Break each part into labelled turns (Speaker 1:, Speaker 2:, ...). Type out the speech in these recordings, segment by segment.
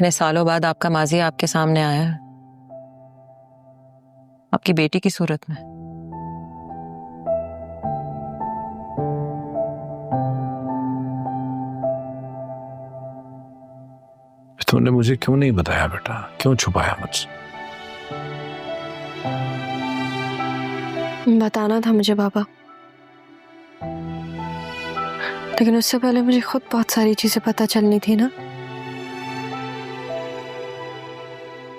Speaker 1: इतने सालों बाद आपका माजी आपके सामने आया है, आपकी बेटी की सूरत में।
Speaker 2: तुमने मुझे क्यों नहीं बताया बेटा? क्यों छुपाया मुझसे?
Speaker 3: बताना था मुझे बाबा, लेकिन उससे पहले मुझे खुद बहुत सारी चीजें पता चलनी थी ना।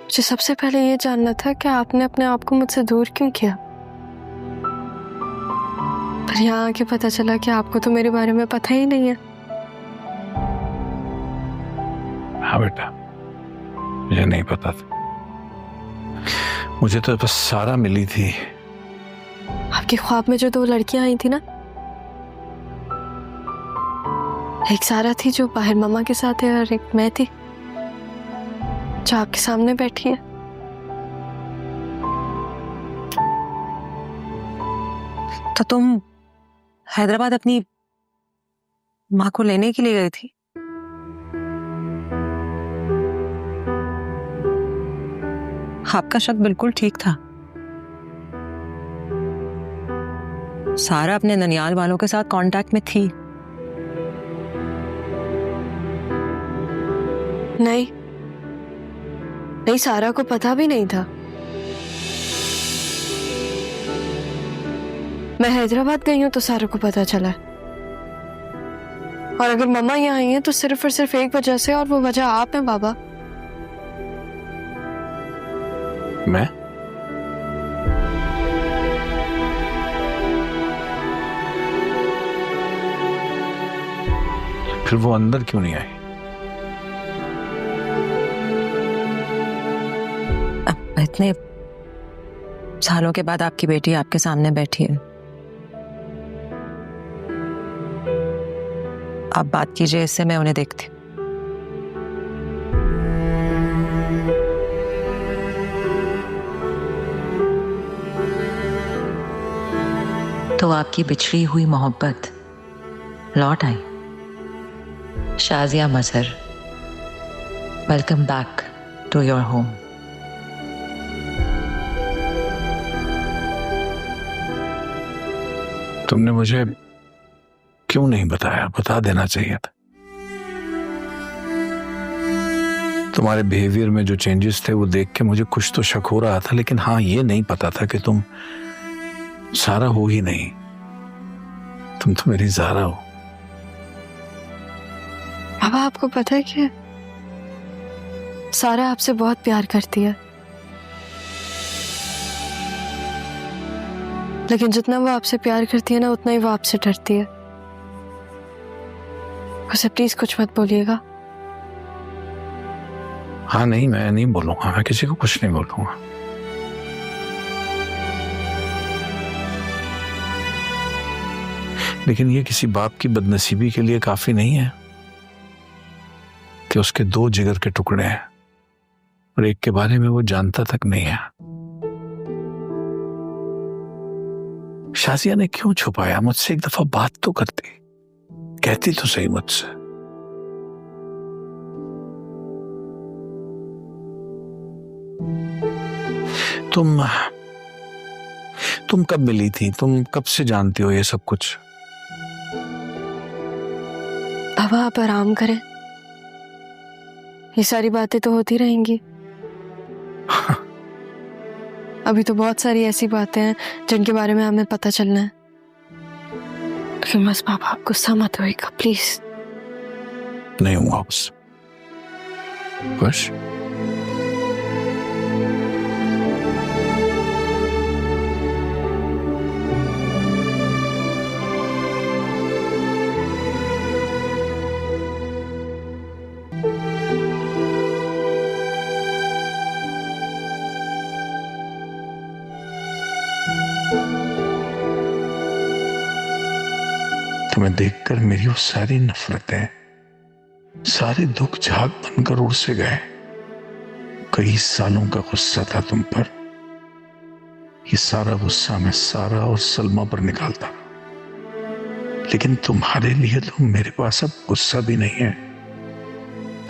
Speaker 3: मुझे सबसे पहले ये जानना था कि आपने अपने आप को मुझसे दूर क्यों किया। पर यहाँ आके पता चला कि आपको तो मेरे बारे में पता ही नहीं है।
Speaker 2: हाँ बेटा, मुझे नहीं पता था। मुझे तो बस सारा मिली थी।
Speaker 3: आपके ख्वाब में जो 2 लड़कियां आई थी ना, एक सारा थी जो बाहर मम्मा के साथ है, और एक मैं थी जो आपके सामने बैठी है।
Speaker 1: तो तुम हैदराबाद अपनी माँ को लेने के लिए गई थी? आपका शक बिल्कुल ठीक था। सारा अपने ननियाल वालों के साथ कांटेक्ट में थी।
Speaker 3: नहीं, सारा को पता भी नहीं था। मैं हैदराबाद गई हूं तो सारा को पता चला। और अगर मम्मा यहाँ आई हैं तो सिर्फ और सिर्फ एक वजह से, और वो वजह आप हैं बाबा।
Speaker 2: मैं? फिर वो अंदर क्यों नहीं आई?
Speaker 1: अब इतने सालों के बाद आपकी बेटी आपके सामने बैठी है। आप बात कीजिए, इससे मैं उन्हें देखती। तो आपकी बिछड़ी हुई मोहब्बत लौट आई। Shazia Mazhar, welcome back to your home.
Speaker 2: तुमने मुझे क्यों नहीं बताया? बता देना चाहिए था। तुम्हारे बिहेवियर में जो चेंजेस थे वो देख के मुझे कुछ तो शक हो रहा था, लेकिन हाँ, ये नहीं पता था कि तुम सारा हो ही नहीं। तुम तो मेरी ज़ारा हो।
Speaker 3: बाबा, आपको पता है कि सारा आपसे बहुत प्यार करती है, लेकिन जितना वो आपसे प्यार करती है ना, उतना ही वो आपसे डरती है। उसे प्लीज कुछ मत बोलिएगा।
Speaker 2: हाँ नहीं, मैं नहीं बोलूंगा। मैं किसी को कुछ नहीं बोलूंगा। लेकिन ये किसी बाप की बदनसीबी के लिए काफी नहीं है कि उसके 2 जिगर के टुकड़े हैं और एक के बारे में वो जानता तक नहीं है। शाजिया ने क्यों छुपाया? मुझसे एक दफा बात तो करती, कहती तो सही मुझसे। तुम कब मिली थी? तुम कब से जानती हो ये सब कुछ?
Speaker 3: बाबा, आप आराम करें, ये सारी बातें तो होती रहेंगी। अभी तो बहुत सारी ऐसी बातें हैं जिनके बारे में हमें पता चलना है। लेकिन बस बाबा, आप गुस्सा मत होइएगा प्लीज।
Speaker 2: नहीं हुआ बस। तुम्हें देखकर मेरी वो सारी नफरतें, सारे दुख झाग बनकर उड़ से गए। कई सालों का गुस्सा था तुम पर। ये सारा गुस्सा मैं सारा और सलमा पर निकालता, लेकिन तुम्हारे लिए तो मेरे पास अब गुस्सा भी नहीं है।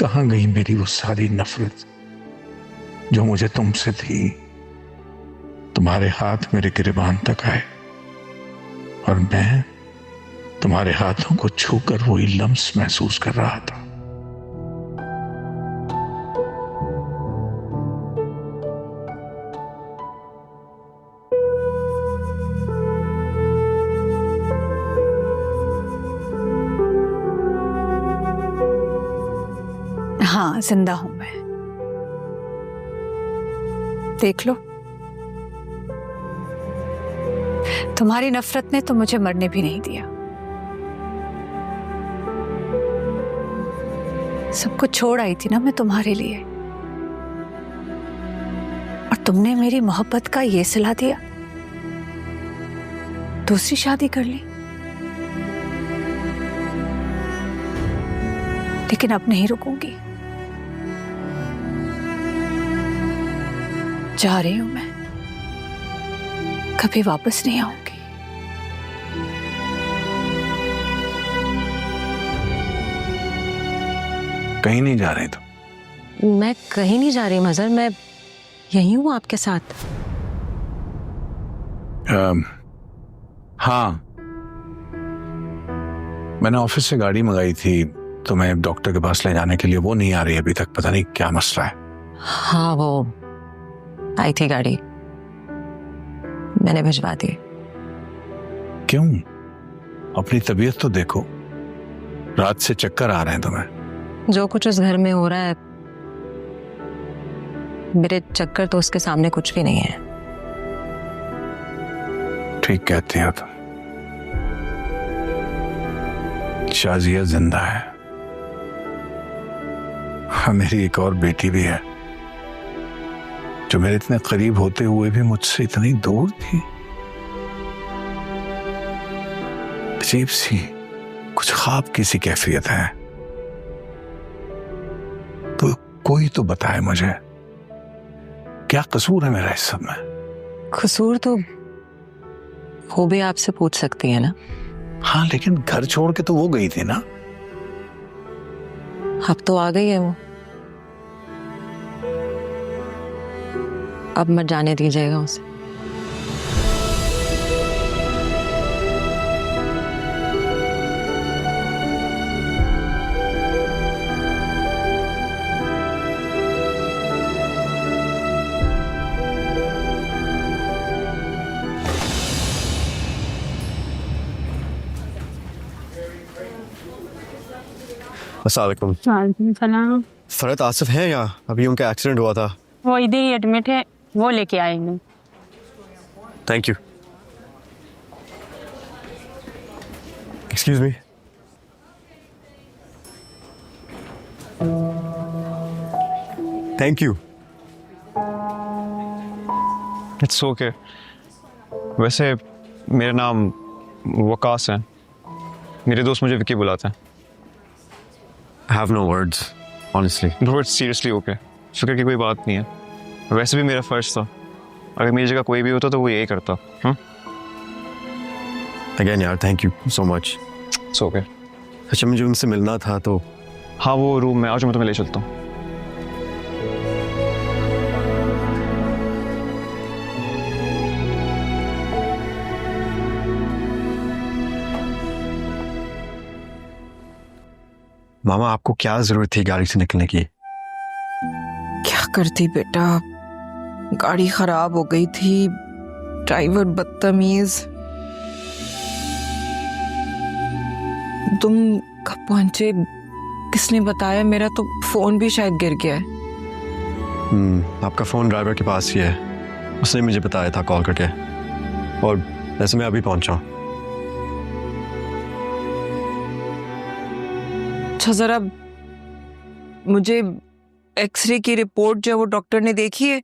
Speaker 2: कहां गई मेरी वो सारी नफरत जो मुझे तुमसे थी? तुम्हारे हाथ मेरे गिरेबान तक आए और मैं तुम्हारे हाथों को छूकर वही लम्स महसूस कर रहा था।
Speaker 4: हाँ, जिंदा हूं मैं। देख लो, तुम्हारी नफरत ने तो मुझे मरने भी नहीं दिया। सब कुछ छोड़ आई थी ना मैं तुम्हारे लिए, और तुमने मेरी मोहब्बत का ये सिला दिया, दूसरी शादी कर ली। लेकिन अब नहीं रुकूंगी, जा रही हूं मैं, कभी वापस नहीं आऊंगी।
Speaker 2: कहीं नहीं जा रही तो?
Speaker 1: मैं कहीं नहीं जा रही मजहर, मैं यहीं हूँ आपके साथ।
Speaker 2: हाँ, मैंने ऑफिस से गाड़ी मंगाई थी तुम्हें डॉक्टर के पास ले जाने के लिए। वो नहीं आ रही अभी तक, पता नहीं क्या मसला है।
Speaker 1: हाँ, वो आई थी गाड़ी, मैंने भिजवा दी।
Speaker 2: क्यों? अपनी तबीयत तो देखो, रात से चक्कर आ रहे हैं तुम्हें।
Speaker 1: जो कुछ इस घर में हो रहा है, मेरे चक्कर तो उसके सामने कुछ भी नहीं है।
Speaker 2: ठीक कहती हो तुम। शाजिया जिंदा है, हाँ, मेरी एक और बेटी भी है जो मेरे इतने करीब होते हुए भी मुझसे इतनी दूर थी। अजीब सी कुछ ख्वाब की सी कैफियत है। तो कोई तो बताए मुझे, क्या कसूर है मेरा इस सब में?
Speaker 1: कसूर तो वो भी आपसे पूछ सकती है ना।
Speaker 2: हाँ, लेकिन घर छोड़ के तो वो गई थी ना।
Speaker 1: अब तो आ गई है वो, अब मत जाने दीजिएगा उसे।
Speaker 5: अस्सलाम
Speaker 6: वालेकुम सलाम।
Speaker 5: फरहत आसिफ है यहाँ? अभी उनका एक्सीडेंट हुआ था।
Speaker 6: वो इधर ही एडमिट है, वो लेके आएंगे।
Speaker 5: Thank you. Excuse me. Thank you.
Speaker 7: It's okay. वैसे मेरा नाम वकास है, मेरे दोस्त मुझे विकी बुलाते हैं।
Speaker 5: I have no words, honestly.
Speaker 7: Bro, it's seriously okay, फिक्र की कोई बात नहीं है। वैसे भी मेरा फर्ज था, अगर मेरी जगह कोई भी होता तो वो यही करता।
Speaker 5: Again यार, thank you so much.
Speaker 7: It's okay.
Speaker 5: अच्छा, मुझे उनसे मिलना था तो।
Speaker 7: हाँ, वो रूम में आज मैं तुम्हें ले चलता हूँ।
Speaker 5: मामा, आपको क्या जरूरत थी गाड़ी से निकलने की?
Speaker 8: क्या करती बेटा, गाड़ी खराब हो गई थी, ड्राइवर बदतमीज। तुम कब पहुंचे, किसने बताया? मेरा तो फोन भी शायद गिर गया है।
Speaker 5: आपका फोन ड्राइवर के पास ही है, उसने मुझे बताया था कॉल करके। और वैसे मैं अभी पहुंचा हूँ।
Speaker 8: अच्छा, जरा मुझे एक्सरे की रिपोर्ट जो वो डॉक्टर ने देखी है,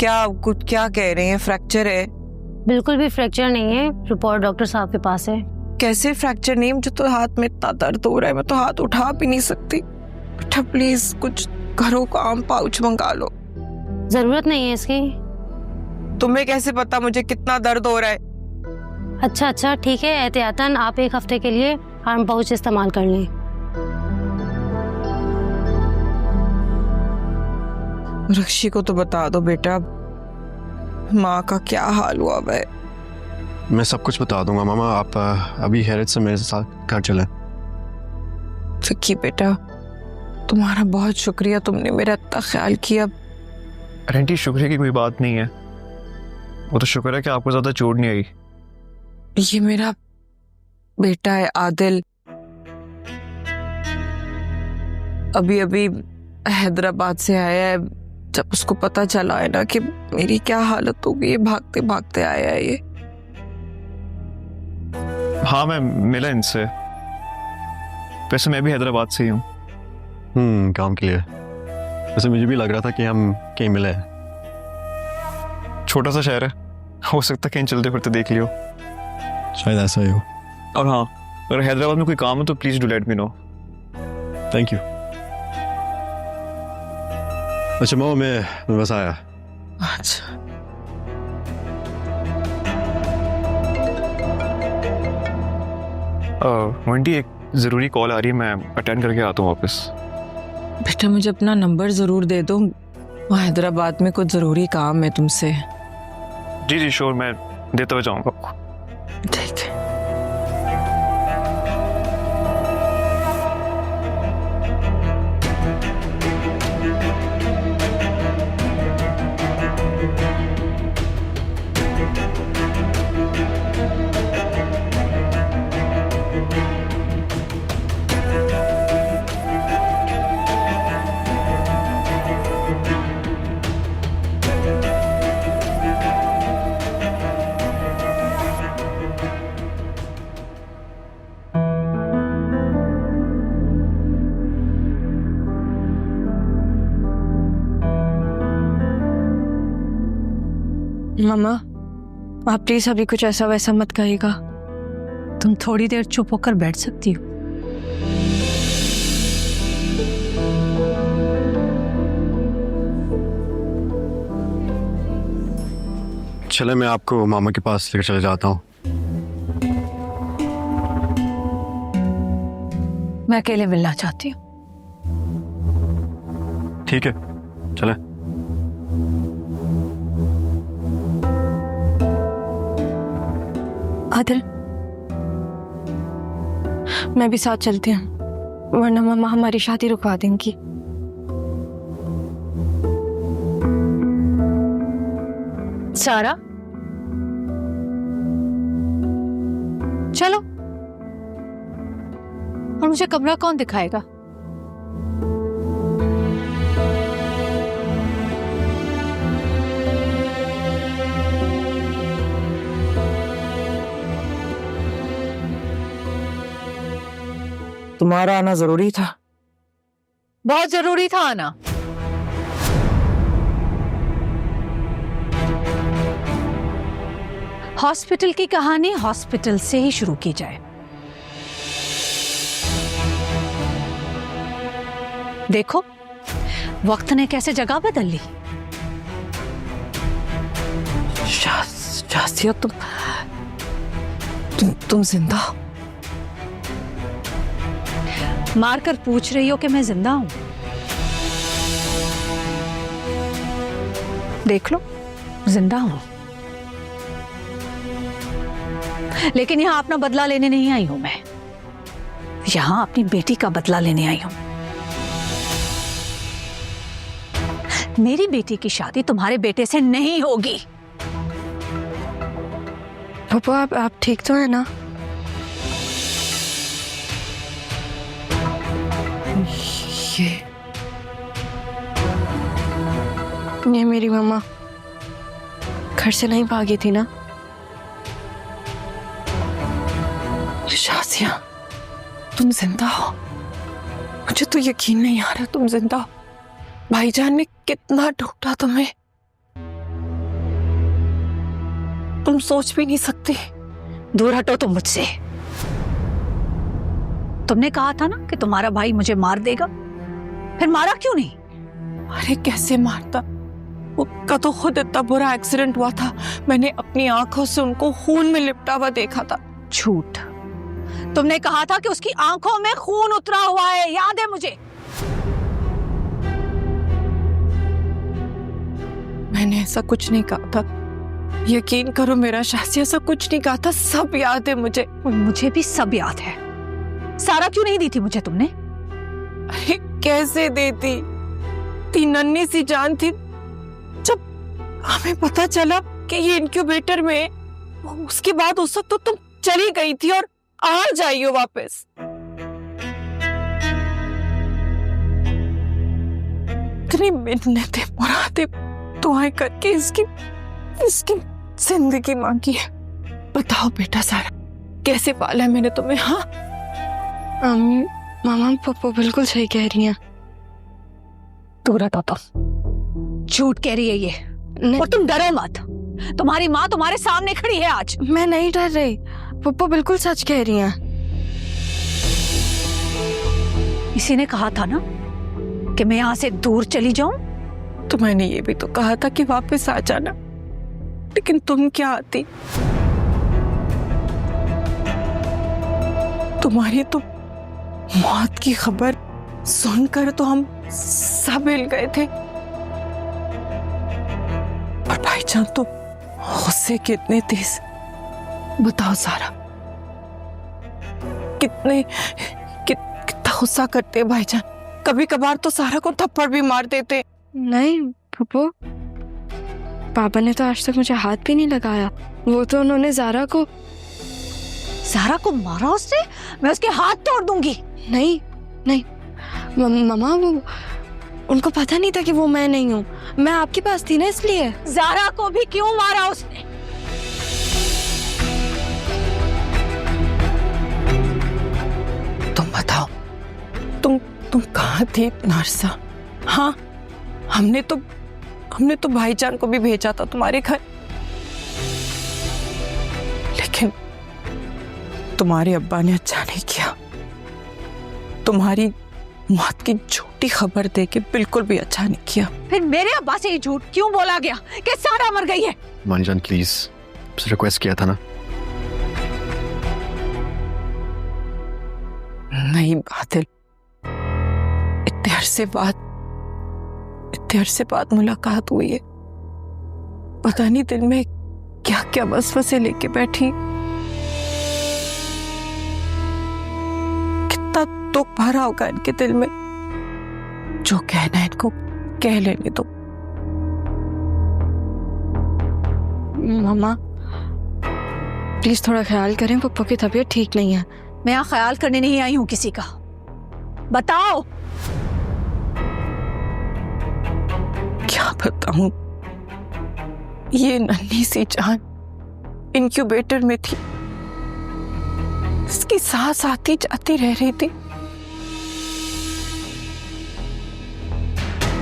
Speaker 8: क्या कह रहे हैं? फ्रैक्चर है?
Speaker 9: बिल्कुल भी फ्रैक्चर नहीं है, रिपोर्ट डॉक्टर साहब के पास है।
Speaker 8: कैसे फ्रैक्चर नहीं? मुझे तो हाथ में इतना दर्द हो रहा है, मैं तो हाथ उठा भी नहीं सकती। बेटा प्लीज कुछ घरों का आम पाउच मंगा लो।
Speaker 9: जरूरत नहीं है इसकी।
Speaker 8: तुम्हें कैसे पता मुझे कितना दर्द हो रहा है?
Speaker 9: अच्छा ठीक है, एहतियातन आप एक हफ्ते के लिए आर्म पाउच इस्तेमाल कर लें।
Speaker 8: रक्षी को तो बता दो बेटा, माँ का क्या हाल हुआ है।
Speaker 5: मैं सब कुछ बता दूंगा मामा। आप अभी हैरत से मेरे साथ घर चलें।
Speaker 8: सखी बेटा, तुम्हारा बहुत शुक्रिया, तुमने मेरा इतना ख्याल किया।
Speaker 7: अरे आंटी, शुक्रिया की कोई बात नहीं है। वो तो शुक्र है कि आपको ज्यादा चोट नहीं आई।
Speaker 8: ये मेरा बेटा है आदिल, अभी अभी हैदराबाद से आया है। जब उसको पता चला है ना कि मेरी क्या हालत हो गई, भागते भागते आया है ये।
Speaker 7: हाँ, मैं मिला इनसे। वैसे मैं भी हैदराबाद से ही हूँ।
Speaker 5: काम के लिए। वैसे मुझे भी लग रहा था कि हम कहीं मिले हैं।
Speaker 7: छोटा सा शहर है, हो सकता है कहीं चलते फिरते देख लियो।
Speaker 5: शायद ऐसा ही हो।
Speaker 7: और हाँ, अगर हैदराबाद में कोई काम हो तो please do let me know.
Speaker 5: Thank you. अच्छा मामा, मैं बस आया।
Speaker 8: अच्छा,
Speaker 7: वंटी, एक ज़रूरी कॉल आ रही है, मैं अटेंड करके आता हूँ वापस।
Speaker 8: बेटा मुझे अपना नंबर जरूर दे दो, वहाँ हैदराबाद में कुछ जरूरी काम है तुमसे।
Speaker 7: जी जी श्योर, मैं देता हुआ जाऊँगा आपको।
Speaker 8: ठीक है।
Speaker 3: मामा, आप प्लीज अभी कुछ ऐसा वैसा मत कहिएगा।
Speaker 9: तुम थोड़ी देर चुप होकर बैठ सकती हो?
Speaker 5: चले, मैं आपको मामा के पास लेकर चले जाता हूँ।
Speaker 9: मैं अकेले मिलना चाहती हूँ।
Speaker 5: ठीक है, चले।
Speaker 3: आदिल, मैं भी साथ चलती हूँ, वरना मामा हमारी शादी रुकवा देंगी।
Speaker 9: सारा, चलो। और मुझे कमरा कौन दिखाएगा?
Speaker 8: तुम्हारा आना जरूरी था।
Speaker 9: बहुत जरूरी था आना। हॉस्पिटल की कहानी हॉस्पिटल से ही शुरू की जाए। देखो वक्त ने कैसे जगह बदल ली।
Speaker 8: शासिया, तुम जिंदा हो?
Speaker 9: मार कर पूछ रही हो कि मैं जिंदा हूं? देख लो, जिंदा हूं, लेकिन यहां अपना बदला लेने नहीं आई हूं। मैं यहां अपनी बेटी का बदला लेने आई हूं। मेरी बेटी की शादी तुम्हारे बेटे से नहीं होगी।
Speaker 3: पापा, आप ठीक तो है ना? ये मेरी मम्मा घर से नहीं भागी थी ना?
Speaker 8: शासिया, तुम जिंदा हो? मुझे तो यकीन नहीं आ रहा तुम जिंदा हो। भाईजान ने कितना ढूंढा तुम्हें, तुम सोच भी नहीं सकती।
Speaker 9: दूर हटो तुम मुझसे। तुमने कहा था ना कि तुम्हारा भाई मुझे मार देगा, फिर मारा क्यों नहीं?
Speaker 8: अरे कैसे मारता, उसका तो खुद इतना बुरा एक्सीडेंट हुआ था, मैंने अपनी आंखों से उनको खून में लिपटा हुआ देखा था।
Speaker 9: झूठ। तुमने कहा था कि उसकी आंखों में खून उतरा हुआ है, याद है मुझे।
Speaker 8: मैंने ऐसा कुछ नहीं कहा था, यकीन करो मेरा शासी, ऐसा कुछ नहीं कहा था, सब याद है मुझे।
Speaker 9: और मुझे भी सब याद है। सारा क्यों नहीं दी थी मुझे तुमने?
Speaker 8: अरे कैसे देती, इतनी नन्ही सी जान थी। जब हमें पता चला कि ये इनक्यूबेटर में है, उसके बाद उस वक्त तो तुम चली गई थी और आज आई हो वापस। इतनी मिन्नतें मुरादें दुआएं करके इसकी जिंदगी मांगी है। बताओ बेटा सारा, कैसे पाला है मैंने तुम्हें? हाँ
Speaker 3: मामा पप्पू बिल्कुल सही कह रही हैं।
Speaker 9: दूर हटो तुम, झूठ कह रही है ये।
Speaker 3: नहीं,
Speaker 9: और तुम डरो मत, तुम्हारी माँ तुम्हारे सामने खड़ी है आज।
Speaker 3: मैं नहीं डर रही, पप्पू बिल्कुल सच कह रही हैं।
Speaker 9: इसी ने कहा था ना कि मैं यहाँ से दूर चली जाऊं।
Speaker 8: तो मैंने ये भी तो कहा था कि वापस आ जाना, लेकिन तुम क्या आती? तुम्हारी तो मौत की खबर सुनकर तो हम सब हिल गए थे, और भाईजान तो गुस्से कितने तेज। बताओ सारा, कितना गुस्सा करते भाईजान। कभी कभार तो सारा को थप्पड़ भी मार देते।
Speaker 3: नहीं पप्पू, पापा ने तो आज तक मुझे हाथ भी नहीं लगाया। वो तो उन्होंने ज़ारा को
Speaker 9: मारा उसने? मैं उसके हाथ तोड़ दूंगी।
Speaker 3: नहीं नहीं मम्मा, वो उनको पता नहीं था कि वो मैं नहीं हूँ। मैं आपके पास थी ना, इसलिए।
Speaker 9: ज़ारा को भी क्यों मारा उसने?
Speaker 8: तुम बताओ, तुम कहाँ थी नरसा? हाँ, हमने तो भाईजान को भी भेजा था तुम्हारे घर, लेकिन तुम्हारे अब्बा ने अच्छा नहीं किया। तुम्हारी मौत की झूठी खबर देके बिल्कुल भी अच्छा नहीं किया।
Speaker 9: फिर मेरे अब्बा से ये झूठ क्यों बोला गया कि सारा मर गई है?
Speaker 5: मानीजान प्लीज, रिक्वेस्ट किया था ना।
Speaker 8: नहीं बादल, इतने अरसे बाद मुलाकात हुई है। पता नहीं दिल में क्या क्या वसवसे लेके बैठी। कितना दुख भरा होगा इनके दिल में। जो कहना है इनको कह लेने दो।
Speaker 3: मम्मा प्लीज थोड़ा ख्याल करें, पप्पू की तबीयत ठीक नहीं है।
Speaker 9: मैं यहाँ ख्याल करने नहीं आई हूँ किसी का। बताओ।
Speaker 8: क्या बताऊं, ये नन्ही सी जान इनक्यूबेटर में थी, इसकी सांस आती जाती रह रही थी।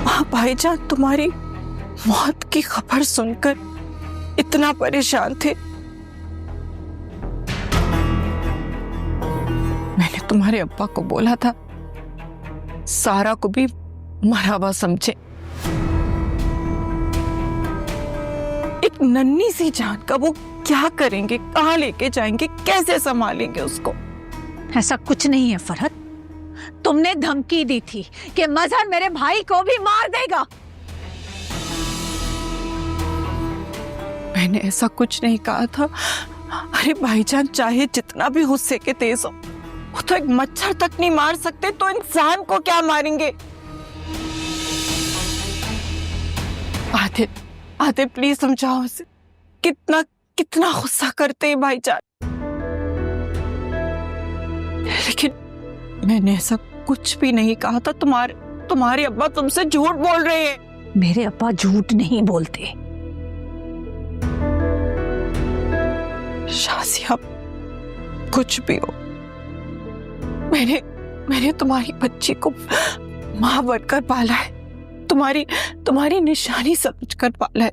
Speaker 8: वहां भाईजान तुम्हारी मौत की खबर सुनकर इतना परेशान थे। मैंने तुम्हारे अब्बा को बोला था सारा को भी मरा हुआ समझे। एक नन्ही सी जान का वो क्या करेंगे, कहाँ लेके जाएंगे, कैसे संभालेंगे उसको?
Speaker 9: ऐसा कुछ नहीं है फरहत, तुमने धमकी दी थी कि मजहर मेरे भाई को भी मार देगा।
Speaker 8: मैंने ऐसा कुछ नहीं कहा था। अरे भाईजान चाहे जितना भी गुस्से के तेज हो, वो तो एक मच्छर तक नहीं मार सकते, तो इंसान को क्या मारेंगे? आदिल प्लीज समझाओ उसे, कितना गुस्सा करते हैं भाईजान। लेकिन मैंने ऐसा कुछ भी नहीं कहा था। तुम्हारे अब्बा तुमसे झूठ बोल रहे हैं।
Speaker 9: मेरे अब्बा झूठ नहीं बोलते।
Speaker 8: शाजिया, कुछ भी हो, मैंने तुम्हारी बच्ची को मां बनकर पाला है, तुम्हारी निशानी समझकर पाला है।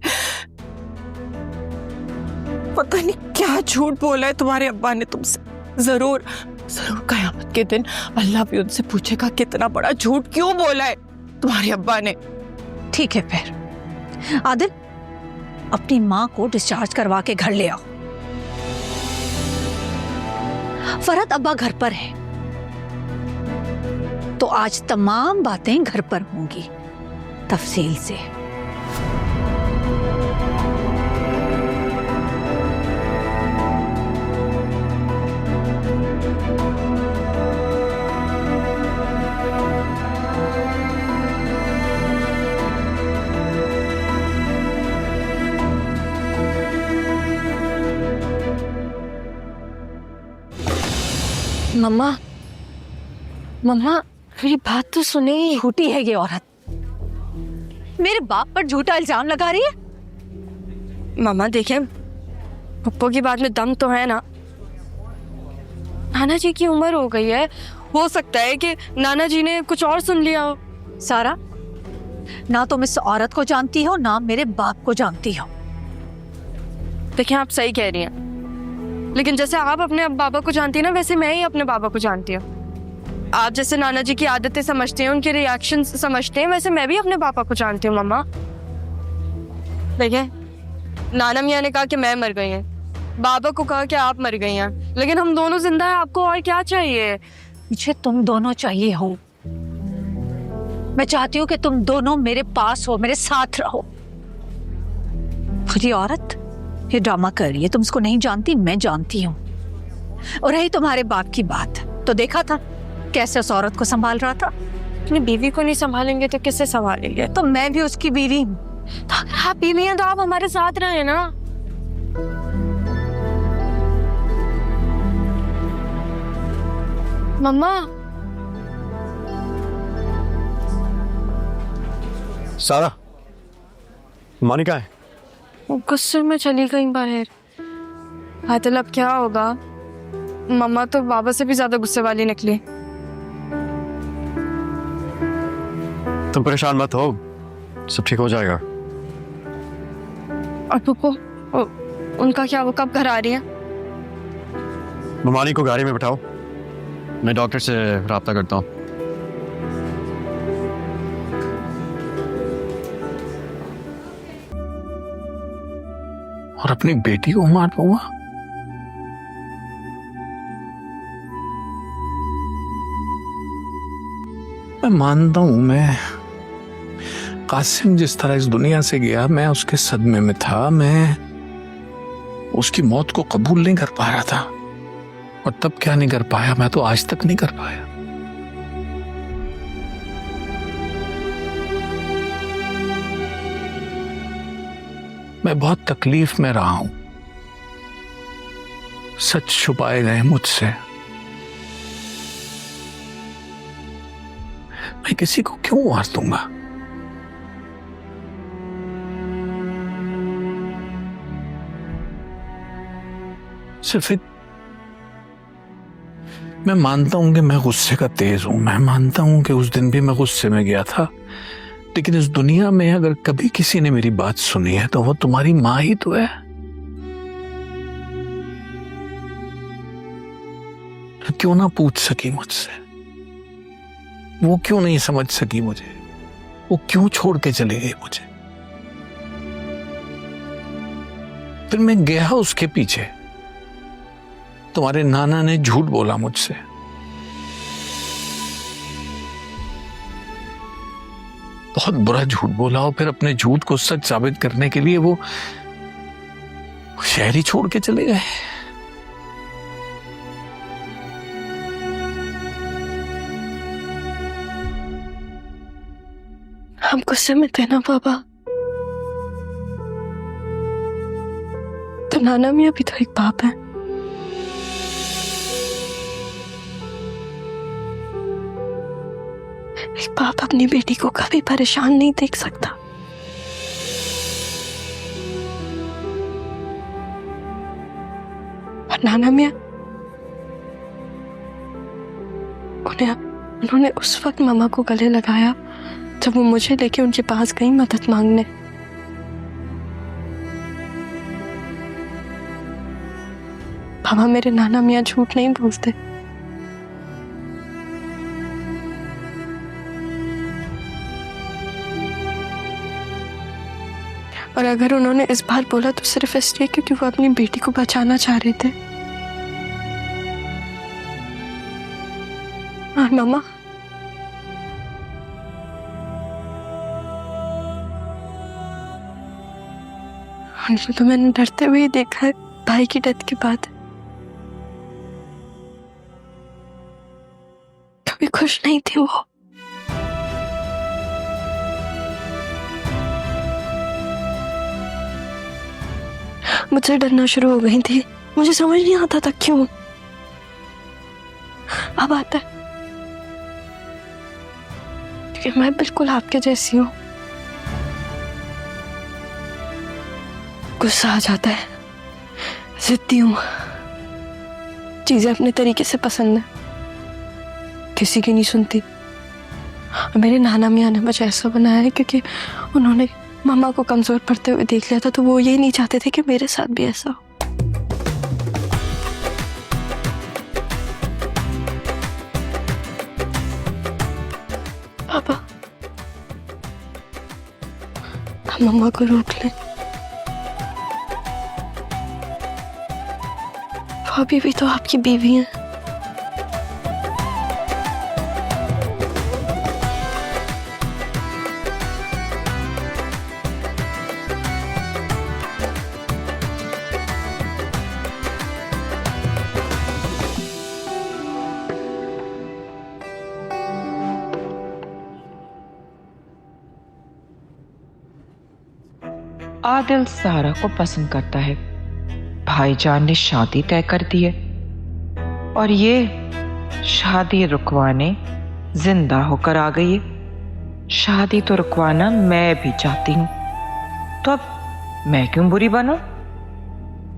Speaker 8: पता नहीं क्या झूठ बोला है तुम्हारे अब्बा ने तुमसे। जरूर कयामत के दिन अल्लाह भी उनसे पूछेगा कितना बड़ा झूठ क्यों बोला है तुम्हारे अब्बा ने।
Speaker 9: ठीक है, फिर आदिल अपनी माँ को डिस्चार्ज करवा के घर ले आओ। फरहत अब्बा घर पर है तो आज तमाम बातें घर पर होंगी तफसील से।
Speaker 3: मम्मा, मम्मा मेरी बात तो सुने।
Speaker 9: झूठी है ये औरत, मेरे बाप पर झूठा इल्जाम लगा रही है।
Speaker 3: मम्मा देखिए, पप्पू की बात में दम तो है ना। नाना जी की उम्र हो गई है, हो सकता है कि नाना जी ने कुछ और सुन लिया हो।
Speaker 9: सारा, ना तुम इस औरत को जानती हो ना मेरे बाप को जानती हो।
Speaker 3: देखिए आप सही कह रही हैं, लेकिन जैसे आप अपने बाबा को जानती हैं ना, वैसे मैं ही अपने बाबा को जानती हूँ। आप जैसे नाना जी की आदतें समझते हैं, उनके रिएक्शन समझते हैं, वैसे मैं भी अपने पापा को जानती हूँ। मम्मा देखिए, नाना मियाँ ने कहा कि मैं मर गई हैं, बाबा को कहा कि आप मर गई हैं, लेकिन हम दोनों जिंदा हैं। आपको और क्या चाहिए?
Speaker 9: मुझे तुम दोनों चाहिए हो। मैं चाहती हूँ कि तुम दोनों मेरे पास हो, मेरे साथ रहो। ये औरत ये ड्रामा कर रही है, तुम उसको नहीं जानती, मैं जानती हूँ। और रही तुम्हारे बाप की बात, तो देखा था कैसे उस औरत को संभाल रहा था।
Speaker 3: अपनी बीवी को नहीं संभालेंगे तो किससे संभालेंगे?
Speaker 9: तो मैं भी उसकी बीवी हूँ।
Speaker 3: तो अगर आप बीवी हैं तो आप हमारे साथ रहे ना। मम्मा
Speaker 5: सारा, मानी कहाँ है?
Speaker 3: गुस्से में चली गई बाहर। आदिल अब क्या होगा? मम्मा तो बाबा से भी ज्यादा गुस्से वाली निकली।
Speaker 5: तुम परेशान मत हो, सब ठीक हो जाएगा।
Speaker 3: और पुप्पो, उनका क्या, वो कब घर आ रही है?
Speaker 5: ममानी को गाड़ी में बिठाओ, मैं डॉक्टर से राब्ता करता हूँ।
Speaker 2: और अपनी बेटी को मार दूंगा? मैं मानता हूं, मैं कासिम जिस तरह इस दुनिया से गया, मैं उसके सदमे में था। मैं उसकी मौत को कबूल नहीं कर पा रहा था। और तब क्या नहीं कर पाया, मैं तो आज तक नहीं कर पाया। मैं बहुत तकलीफ में रहा हूं। सच छुपाए गए मुझसे। मैं किसी को क्यों मार दूंगा? सिर्फ मैं मानता हूं कि मैं गुस्से का तेज हूं। मैं मानता हूं कि उस दिन भी मैं गुस्से में गया था। लेकिन इस दुनिया में अगर कभी किसी ने मेरी बात सुनी है तो वो तुम्हारी माँ ही तो है। क्यों ना पूछ सकी मुझसे? वो क्यों नहीं समझ सकी मुझे? वो क्यों छोड़ के चली गई मुझे? फिर मैं गया उसके पीछे। तुम्हारे नाना ने झूठ बोला मुझसे। बहुत बुरा झूठ बोला, और फिर अपने झूठ को सच साबित करने के लिए वो शहर ही छोड़ के चले गए।
Speaker 3: हम गुस्से में थे ना बाबा, तो नाना मियाँ भी तो एक बाप है। एक बाप अपनी बेटी को कभी परेशान नहीं देख सकता। और नाना मियाँ, उन्होंने उस वक्त मामा को गले लगाया जब वो मुझे लेके उनके पास गई मदद मांगने। पापा, मेरे नाना मियाँ झूठ नहीं बोलते। और अगर उन्होंने इस बार बोला तो सिर्फ इसलिए क्योंकि वो अपनी बेटी को बचाना चाह रहे थे। और मामा, उनको तो मैंने डरते हुए देखा है भाई की डेथ के बाद। कभी खुश नहीं थी वो। मुझसे डरना शुरू हो गई थी। मुझे समझ नहीं आता था क्यों। अब आता है क्योंकि मैं बिल्कुल आपके जैसी हूँ। गुस्सा आ जाता है, जिद्दी हूँ, चीजें अपने तरीके से पसंद है, किसी की नहीं सुनती। मेरे नाना मियाँ ने मुझे ऐसा बनाया है क्योंकि उन्होंने मामा को कमजोर पड़ते हुए देख लिया था, तो वो ये नहीं चाहते थे कि मेरे साथ भी ऐसा हो। पापा, आप मम्मा को रोक लें, भाभी भी तो आपकी बीवी है।
Speaker 10: आदिल सारा को पसंद करता है, भाईजान ने शादी तय कर दी है और ये शादी रुकवाने जिंदा होकर आ गई है। शादी तो रुकवाना मैं भी चाहती हूं, तो अब मैं क्यों बुरी बनूं?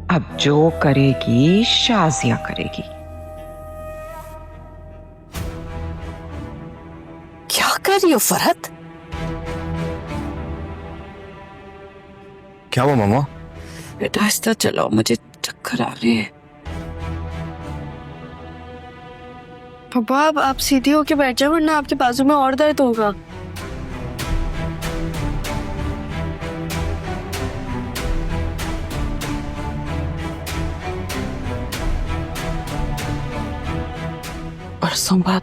Speaker 10: अब जो करेगी शाजिया करेगी।
Speaker 9: क्या कर रही हो फरहत?
Speaker 5: क्या हुआ मामा?
Speaker 8: बेटा आहिस्ता चलाओ, मुझे चक्कर आ रहे हैं।
Speaker 3: पापा अब आप सीधी होके बैठ जाओ वरना आपके बाजू में और दर्द होगा।
Speaker 8: परसों बाद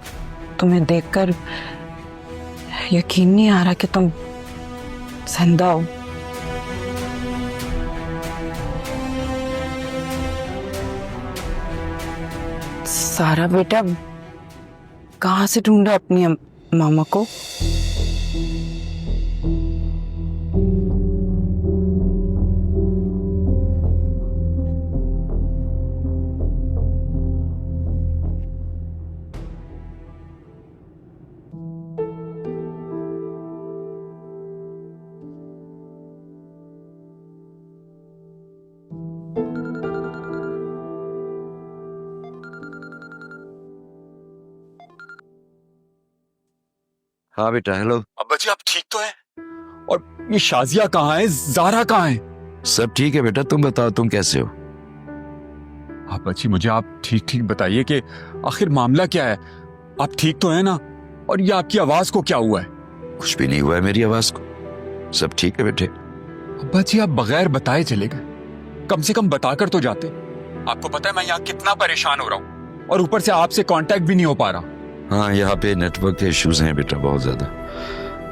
Speaker 8: तुम्हें देखकर यकीन नहीं आ रहा कि तुम जिंदा हो। सारा बेटा कहाँ से ढूंढा अपनी मामा को?
Speaker 5: हाँ बेटा, हेलो।
Speaker 11: अब्बा जी आप ठीक तो हैं? और ये शाजिया कहाँ है, ज़ारा कहाँ है?
Speaker 12: सब ठीक है बेटा, तुम बताओ तुम कैसे हो?
Speaker 11: अब्बा जी मुझे आप ठीक ठीक बताइए कि आखिर मामला क्या है? आप ठीक तो हैं ना? और ये आपकी आवाज को क्या हुआ है?
Speaker 12: कुछ भी नहीं हुआ है मेरी आवाज को, सब ठीक है बेटे।
Speaker 11: अब्बा जी आप बगैर बताए चले गए, कम से कम बताकर तो जाते। आपको पता है मैं यहाँ कितना परेशान हो रहा हूँ और ऊपर से आपसे कांटेक्ट भी नहीं हो पा रहा।
Speaker 12: हाँ, यहाँ पे नेटवर्क के इश्यूज हैं बेटा बहुत ज्यादा,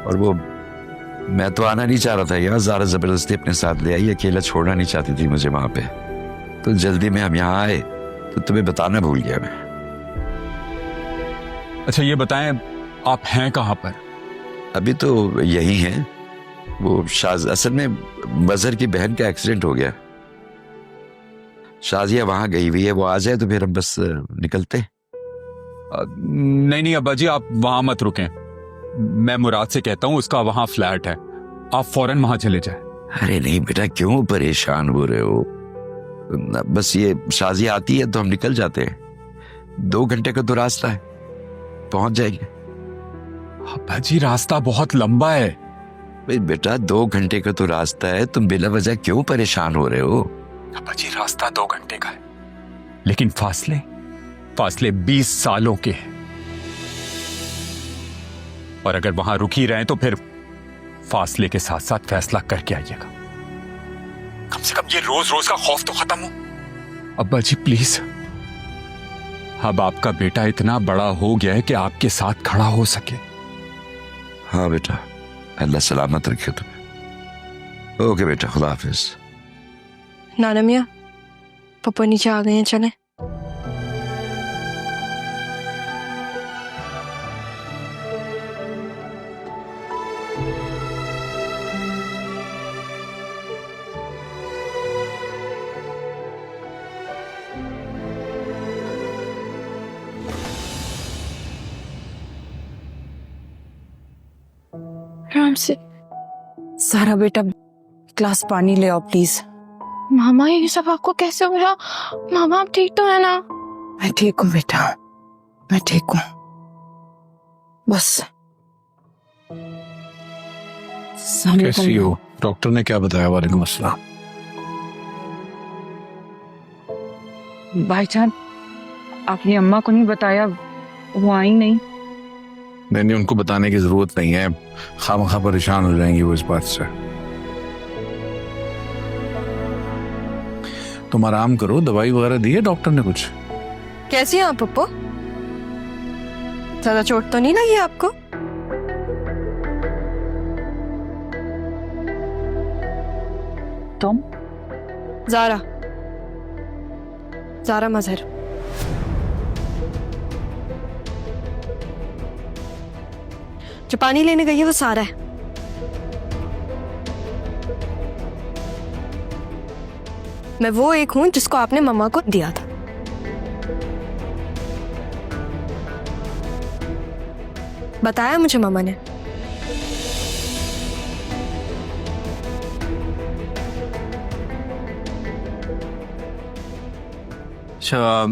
Speaker 12: और वो मैं तो आना नहीं चाह रहा था यहाँ, ज़ारा जबरदस्ती अपने साथ ले आई, अकेला छोड़ना नहीं चाहती थी मुझे वहां पे, तो जल्दी में हम यहाँ आए तो तुम्हें बताना भूल गया मैं।
Speaker 11: अच्छा ये बताएं आप हैं कहाँ पर?
Speaker 12: अभी तो यही हैं, वो असल में मजहर की बहन का एक्सीडेंट हो गया, शाजिया वहां गई हुई है, वो आ जाए तो फिर हम बस निकलते।
Speaker 11: नहीं अब्बा जी आप वहां मत रुकें, मैं मुराद से कहता हूँ उसका वहां फ्लैट है, आप फौरन वहां चले जाएं।
Speaker 12: अरे नहीं बेटा, क्यों परेशान हो रहे हो? बस ये शाजिया आती है तो हम निकल जाते हैं, 2 घंटे का तो रास्ता है, पहुंच जाएंगे।
Speaker 11: अब्बा जी रास्ता बहुत लंबा है।
Speaker 12: बेटा 2 घंटे का तो रास्ता है, तुम बिला वजह क्यों परेशान हो रहे हो?
Speaker 11: अब्बा जी रास्ता 2 घंटे का है, लेकिन फासले 20 सालों के हैं, और अगर वहां रुक ही रहे तो फिर फासले के साथ साथ फैसला करके आइएगा, कम से कम ये रोज रोज का खौफ तो खत्म हो। अब्बा जी प्लीज, अब आपका बेटा इतना बड़ा हो गया है कि आपके साथ खड़ा हो सके।
Speaker 12: हाँ बेटा, अल्लाह सलामत रखे तुम्हें। ओके बेटा, खुदा हाफिज।
Speaker 3: नाना मियाँ, पापा नीचे आ गए हैं, चलें। आराम से।
Speaker 8: सारा बेटा ग्लास पानी ले आओ प्लीज।
Speaker 3: मामा ये सब आपको कैसे हो गया? मामा आप ठीक तो है ना?
Speaker 8: मैं ठीक हूँ बेटा, मैं ठीक हूँ। बस
Speaker 2: कैसी हो? डॉक्टर ने क्या बताया? वालेकुम अस्सलाम।
Speaker 10: भाईजान आपने अम्मा को नहीं बताया? वो आई नहीं?
Speaker 2: नहीं, उनको बताने की जरूरत नहीं है, खामखा परेशान हो जाएंगी वो इस बात से। तुम आराम करो, दवाई वगैरह दी है डॉक्टर ने कुछ?
Speaker 3: कैसी हैं आप पप्पू? ज्यादा चोट तो नहीं लगी आपको?
Speaker 10: तुम?
Speaker 3: ज़ारा मजहर। जो पानी लेने गई है वो सारा है। मैं वो एक हूं जिसको आपने मम्मा को दिया था। बताया मुझे मम्मा ने।
Speaker 5: अच्छा,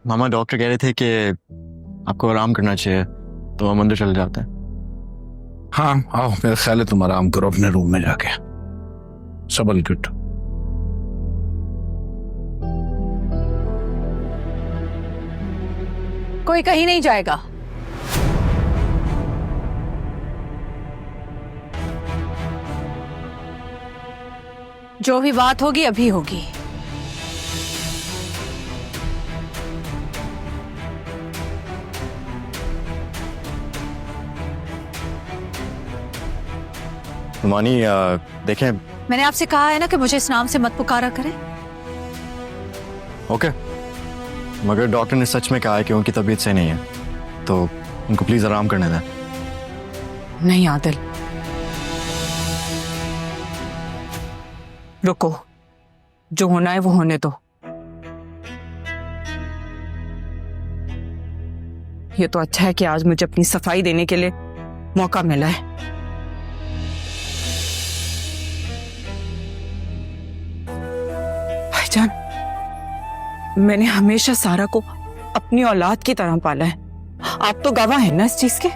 Speaker 5: मामा डॉक्टर कह रहे थे कि आपको आराम करना चाहिए, तो हम अंदर चले जाते हैं।
Speaker 2: हाँ आओ, मेरा ख्याल है तुम आराम करो अपने रूम में जाके। सबल गुड।
Speaker 9: कोई कहीं नहीं जाएगा। जो भी बात होगी अभी होगी।
Speaker 5: मानी देखें,
Speaker 9: मैंने आपसे कहा है ना कि मुझे इस नाम से मत पुकारा करें।
Speaker 5: ओके, मगर डॉक्टर ने सच में कहा है कि उनकी तबीयत सही नहीं है, तो उनको प्लीज आराम करने दें।
Speaker 8: नहीं आदिल, रुको, जो होना है वो होने दो। ये तो अच्छा है कि आज मुझे अपनी सफाई देने के लिए मौका मिला है। भाईजान, मैंने हमेशा सारा को अपनी औलाद की तरह पाला है। आप तो गवाह हैं ना इस चीज के।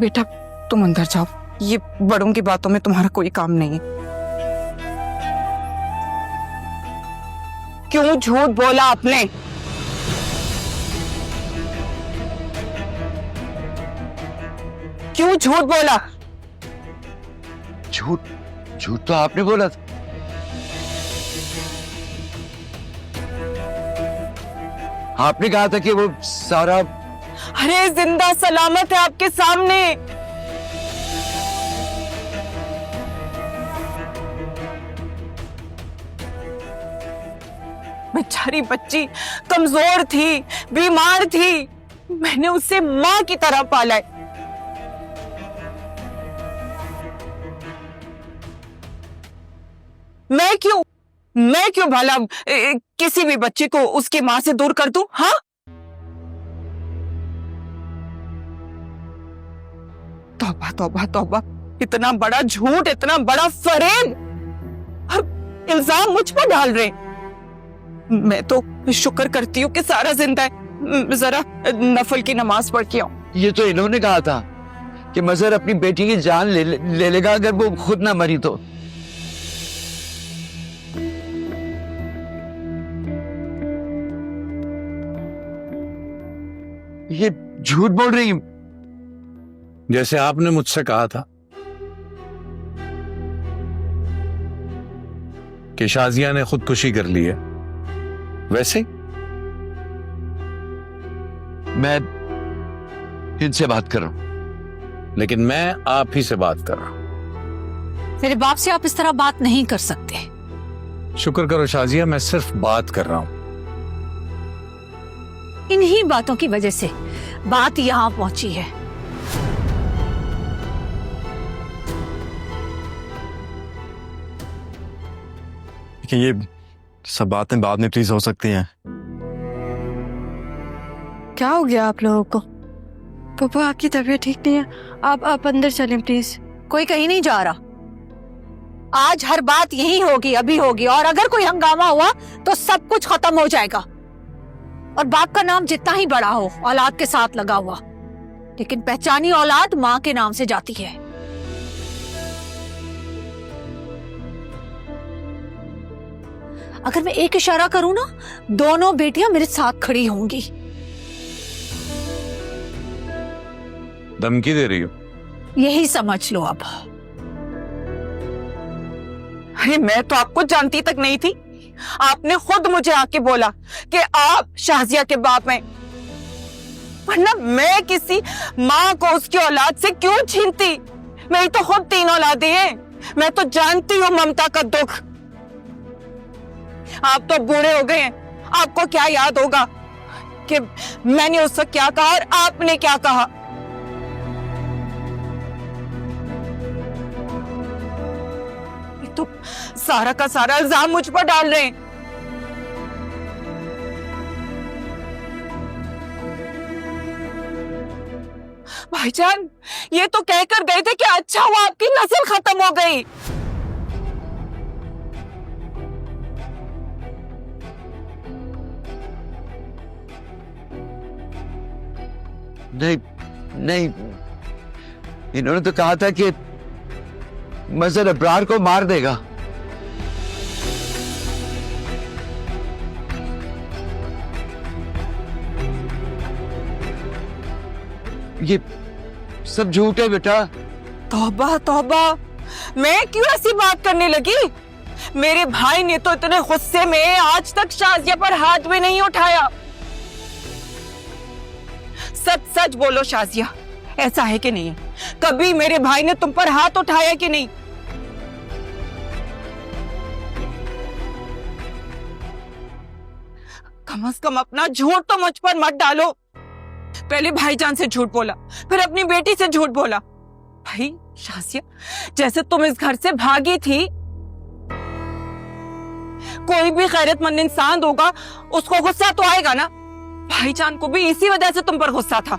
Speaker 8: बेटा तुम अंदर जाओ, ये बड़ों की बातों में तुम्हारा कोई काम नहीं है। क्यों झूठ बोला आपने? क्यों झूठ बोला?
Speaker 12: झूठ तो आपने बोला था। आपने कहा था कि वो सारा।
Speaker 8: अरे जिंदा सलामत है आपके सामने। बेचारी बच्ची कमजोर थी, बीमार थी, मैंने उसे मां की तरह पाला है। मैं क्यों भला किसी भी बच्चे को उसकी मां से दूर कर दूं? हाँ, तौबा तौबा तौबा, इतना बड़ा झूठ, इतना बड़ा फरेब, अब इल्जाम मुझ पर डाल रहे। मैं तो शुक्र करती हूँ कि सारा जिंदा है। जरा नफल की नमाज पढ़ के आऊं।
Speaker 12: ये तो इन्होंने कहा था कि मजहर अपनी बेटी की जान ले लेगा अगर वो खुद ना मरी तो। ये झूठ बोल रही है।
Speaker 2: जैसे आपने मुझसे कहा था कि शाजिया ने खुदकुशी कर ली है, वैसे
Speaker 12: मैं इनसे बात कर रहा हूं।
Speaker 2: लेकिन मैं आप ही से बात कर रहा हूं।
Speaker 9: मेरे बाप से आप इस तरह बात नहीं कर सकते।
Speaker 2: शुक्र करो शाजिया, मैं सिर्फ बात कर रहा हूं।
Speaker 9: इन्हीं बातों की वजह से बात यहां पहुंची है।
Speaker 5: कि ये सब बातें बाद में प्लीज हो सकती हैं।
Speaker 3: क्या हो गया आप लोगों को? पापा आपकी तबीयत ठीक नहीं है, आप अंदर चलें प्लीज।
Speaker 9: कोई कहीं नहीं जा रहा। आज हर बात यही होगी, अभी होगी, और अगर कोई हंगामा हुआ तो सब कुछ खत्म हो जाएगा। और बाप का नाम जितना ही बड़ा हो, औलाद के साथ लगा हुआ, लेकिन पहचानी औलाद माँ के नाम से जाती है। अगर मैं एक इशारा करूं ना, दोनों बेटियां मेरे साथ खड़ी होंगी।
Speaker 12: धमकी दे रही हो?
Speaker 9: यही समझ लो अब।
Speaker 8: अरे मैं तो आपको जानती तक नहीं थी। आपने खुद मुझे आके बोला कि आप शाजिया के बाप हैं, वरना मैं किसी माँ को उसकी औलाद से क्यों छीनती? मेरी तो खुद 3 औलादें हैं। मैं तो जानती हूँ ममता का दुख। आप तो बूढ़े हो गए हैं, आपको क्या याद होगा कि मैंने उससे क्या कहा और आपने क्या कहा। ये तो सारा का सारा इल्जाम मुझ पर डाल रहे हैं। भाईजान ये तो कहकर गए थे कि अच्छा हुआ आपकी नस्ल खत्म हो गई।
Speaker 12: नहीं नहीं, इन्होंने तो कहा था कि मजहर अब्रार को मार देगा। ये सब झूठ है बेटा।
Speaker 8: तौबा तौबा, मैं क्यों ऐसी बात करने लगी? मेरे भाई ने तो इतने गुस्से में आज तक शाजिया पर हाथ भी नहीं उठाया। सच सच बोलो शाजिया, ऐसा है कि नहीं? कभी मेरे भाई ने तुम पर हाथ उठाया कि नहीं? कम से कम अपना झूठ तो मुझ पर मत डालो। पहले भाईजान से झूठ बोला, फिर अपनी बेटी से झूठ बोला। भाई शाजिया, जैसे तुम इस घर से भागी थी, कोई भी गैरतमंद इंसान होगा उसको गुस्सा तो आएगा ना। भाईजान को भी इसी वजह से तुम पर गुस्सा था।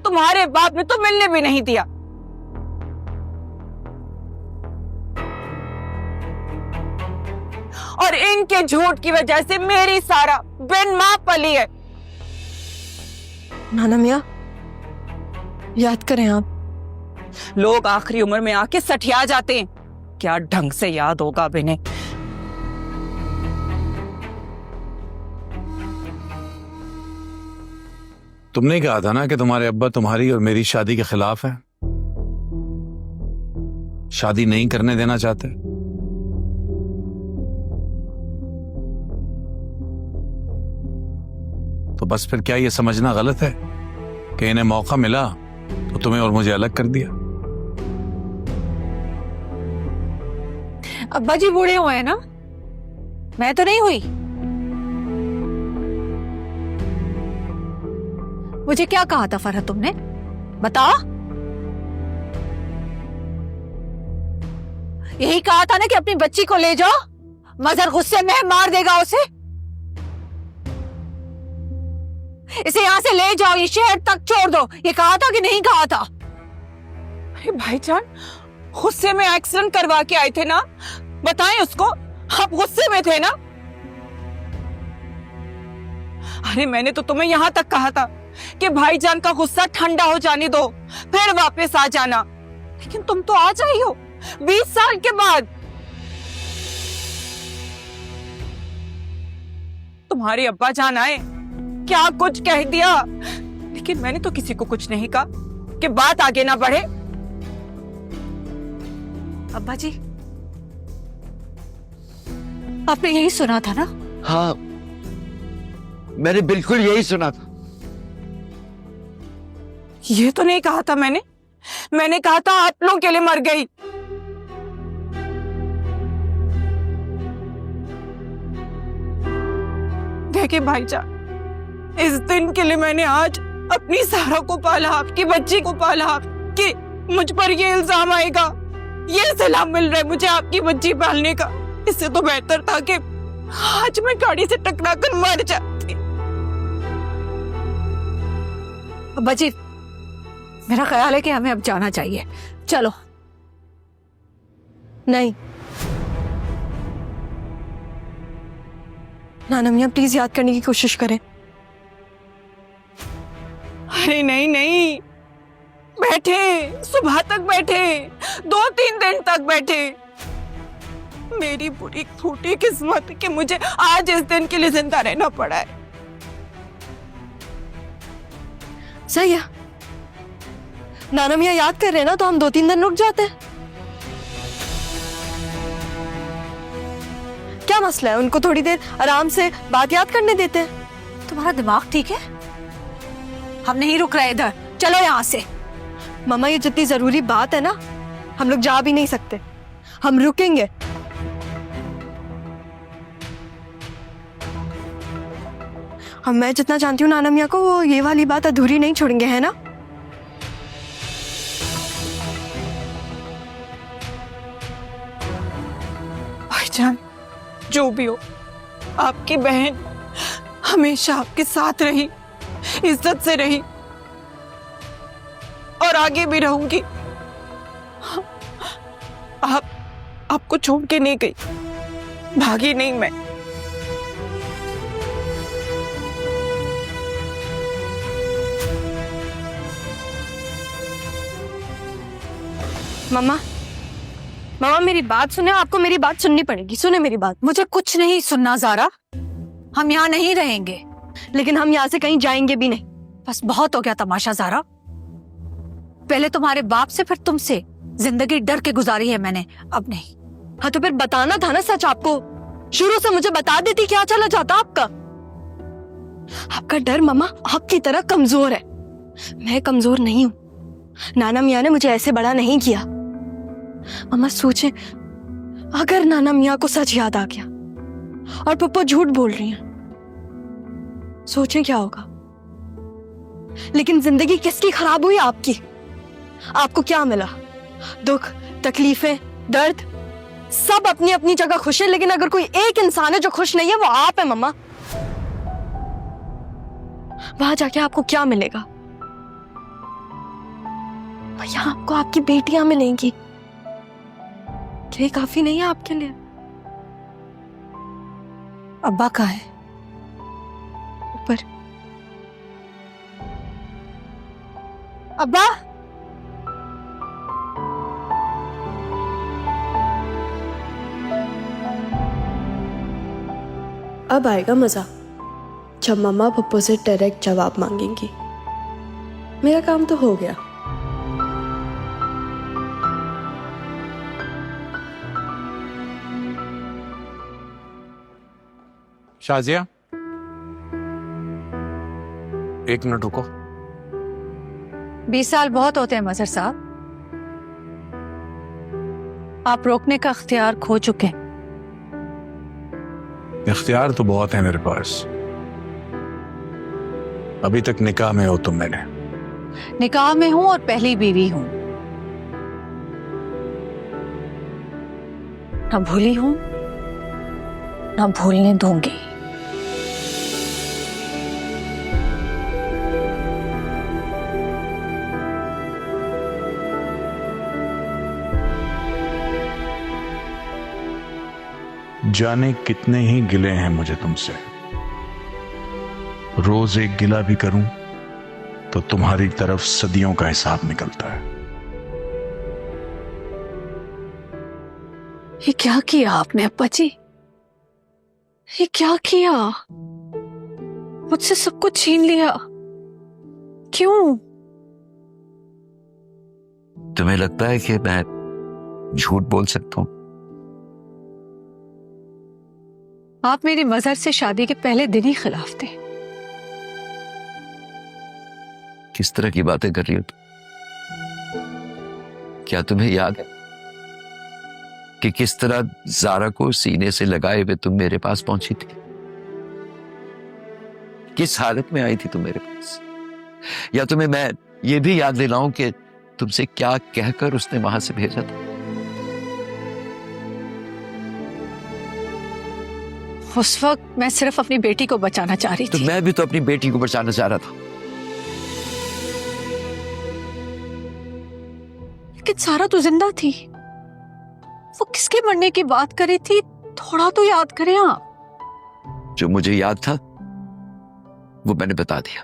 Speaker 8: तुम्हारे बाप ने तो मिलने भी नहीं दिया। और इनके झूठ की वजह से मेरी सारा बिन मां पली है।
Speaker 3: नाना मियाँ, याद करें आप।
Speaker 8: लोग आखिरी उम्र में आके सठिया जाते हैं, क्या ढंग से याद होगा अब इन्हें।
Speaker 2: तुमने कहा था ना कि तुम्हारे अब्बा तुम्हारी और मेरी शादी के खिलाफ है, शादी नहीं करने देना चाहते। तो बस फिर क्या ये समझना गलत है कि इन्हें मौका मिला तो तुम्हें और मुझे अलग कर दिया?
Speaker 9: अब्बा जी बूढ़े हुए हैं ना, मैं तो नहीं हुई। मुझे क्या कहा था फरहत तुमने, बता? यही कहा था ना कि अपनी बच्ची को ले जाओ, मजहर गुस्से में मार देगा उसे। इसे यहां से ले जाओ, ये शहर तक छोड़ दो, ये कहा था कि नहीं कहा था?
Speaker 8: अरे भाईजान, गुस्से में एक्सीडेंट करवा के आए थे ना, बताएं उसको। आप गुस्से में थे ना? अरे मैंने तो तुम्हें यहां तक कहा था कि भाईजान का गुस्सा ठंडा हो जाने दो, फिर वापस आ जाना, लेकिन तुम तो आ जाई हो 20 साल के बाद। तुम्हारे अब्बा जान आए, क्या कुछ कह दिया, लेकिन मैंने तो किसी को कुछ नहीं कहा कि बात आगे ना बढ़े।
Speaker 9: अब्बा जी, आपने यही सुना था ना?
Speaker 12: हाँ, मैंने बिल्कुल यही सुना था।
Speaker 8: ये तो नहीं कहा था मैंने कहा था आप लोगों के लिए मर गई। देखिए भाईजान, इस दिन के लिए मैंने आज अपनी सारा को पाला, आपकी बच्ची को पाला, कि मुझ पर ये इल्जाम आएगा, ये सलाम मिल रहा है मुझे आपकी बच्ची पालने का। इससे तो बेहतर था कि आज मैं गाड़ी से टकरा कर मर जाती।
Speaker 9: अब्बा जी, मेरा ख्याल है कि हमें अब जाना चाहिए। चलो।
Speaker 3: नहीं नाना मियाँ, प्लीज याद करने की कोशिश करें।
Speaker 8: अरे नहीं नहीं, बैठे, सुबह तक बैठे, 2-3 दिन तक बैठे। मेरी बुरी फूटी किस्मत कि मुझे आज इस दिन के लिए जिंदा रहना पड़ा है।
Speaker 3: सही है, नाना मियाँ याद कर रहे हैं ना, तो हम 2-3 दिन रुक जाते हैं। क्या मसला है, उनको थोड़ी देर आराम से बात याद करने देते हैं।
Speaker 9: तुम्हारा दिमाग ठीक है? हम नहीं रुक रहे इधर, चलो यहाँ से।
Speaker 3: मम्मा, ये जितनी जरूरी बात है ना, हम लोग जा भी नहीं सकते, हम रुकेंगे। हम मैं जितना जानती हूँ नाना मियाँ को, वो ये वाली बात अधूरी नहीं छोड़ेंगे, है ना?
Speaker 8: भाईजान, जो भी हो, आपकी बहन हमेशा आपके साथ रही, इज्जत से रही और आगे भी रहूंगी। आपको छोड़ के नहीं गई, भागी नहीं मैं।
Speaker 3: मम्मा, मम्मा मेरी बात सुने, आपको मेरी बात सुननी पड़ेगी। सुने मेरी बात।
Speaker 9: मुझे कुछ नहीं सुनना ज़ारा, हम यहाँ नहीं रहेंगे।
Speaker 3: लेकिन हम यहाँ से कहीं जाएंगे भी नहीं।
Speaker 9: बस बहुत हो गया तमाशा ज़ारा। पहले तुम्हारे बाप से, फिर तुमसे जिंदगी डर के गुजारी है मैंने, अब नहीं।
Speaker 3: हाँ तो फिर बताना था ना सच आपको, शुरू से मुझे बता देती, क्या चला जाता आपका। आपका डर मम्मा आपकी तरह कमजोर है, मैं कमजोर नहीं हूं। नाना मियाँ ने मुझे ऐसे बड़ा नहीं किया। मम्मा सोचे, अगर नाना मियाँ को सच याद आ गया और पप्पा झूठ बोल रही हैं, सोचें क्या होगा। लेकिन जिंदगी किसकी खराब हुई? आपकी। आपको क्या मिला? दुख, तकलीफें, दर्द, सब अपनी अपनी जगह खुश है। लेकिन अगर कोई एक इंसान है जो खुश नहीं है, वो आप है मम्मा। वहां जाके आपको क्या मिलेगा? भैया, आपको आपकी बेटियां मिलेंगी, क्या काफी नहीं है आपके लिए?
Speaker 9: अब्बा कहाँ है?
Speaker 3: ऊपर। अब्बा,
Speaker 13: अब आएगा मजा, जब मम्मा पप्पू से डायरेक्ट जवाब मांगेंगी। मेरा काम तो हो गया।
Speaker 2: शाजिया, 1 मिनट रुको।
Speaker 9: 20 साल बहुत होते हैं मजहर साहब, आप रोकने का इख्तियार खो चुके हैं।
Speaker 2: इख्तियार तो बहुत है मेरे पास। अभी तक निकाह में हो तुम। मैंने
Speaker 9: निकाह में हूं और पहली बीवी हूं, ना भूली हूं ना भूलने दूंगी।
Speaker 2: जाने कितने ही गिले हैं मुझे तुमसे। रोज एक गिला भी करूं तो तुम्हारी तरफ सदियों का हिसाब निकलता है।
Speaker 9: ये क्या किया आपने अप्पा जी? ये क्या किया? मुझसे सब कुछ छीन लिया, क्यों?
Speaker 12: तुम्हें लगता है कि मैं झूठ बोल सकता हूं?
Speaker 9: आप मेरी मजहर से शादी के पहले दिन ही खिलाफ थे।
Speaker 12: किस तरह की बातें कर रही हो तुम? क्या तुम्हें याद है कि किस तरह ज़ारा को सीने से लगाए हुए तुम मेरे पास पहुंची थी? किस हालत में आई थी तुम मेरे पास? या तुम्हें मैं ये भी याद दिलाऊं कि तुमसे क्या कहकर उसने वहां से भेजा था?
Speaker 9: उस वक्त मैं सिर्फ अपनी बेटी को बचाना चाह रही
Speaker 12: तो
Speaker 9: थी।
Speaker 12: मैं भी तो अपनी बेटी को बचाना चाह रहा था।
Speaker 9: लेकिन सारा तो जिंदा थी। वो किसके मरने की बात करी थी, थोड़ा तो याद करें आप।
Speaker 12: जो मुझे याद था वो मैंने बता दिया।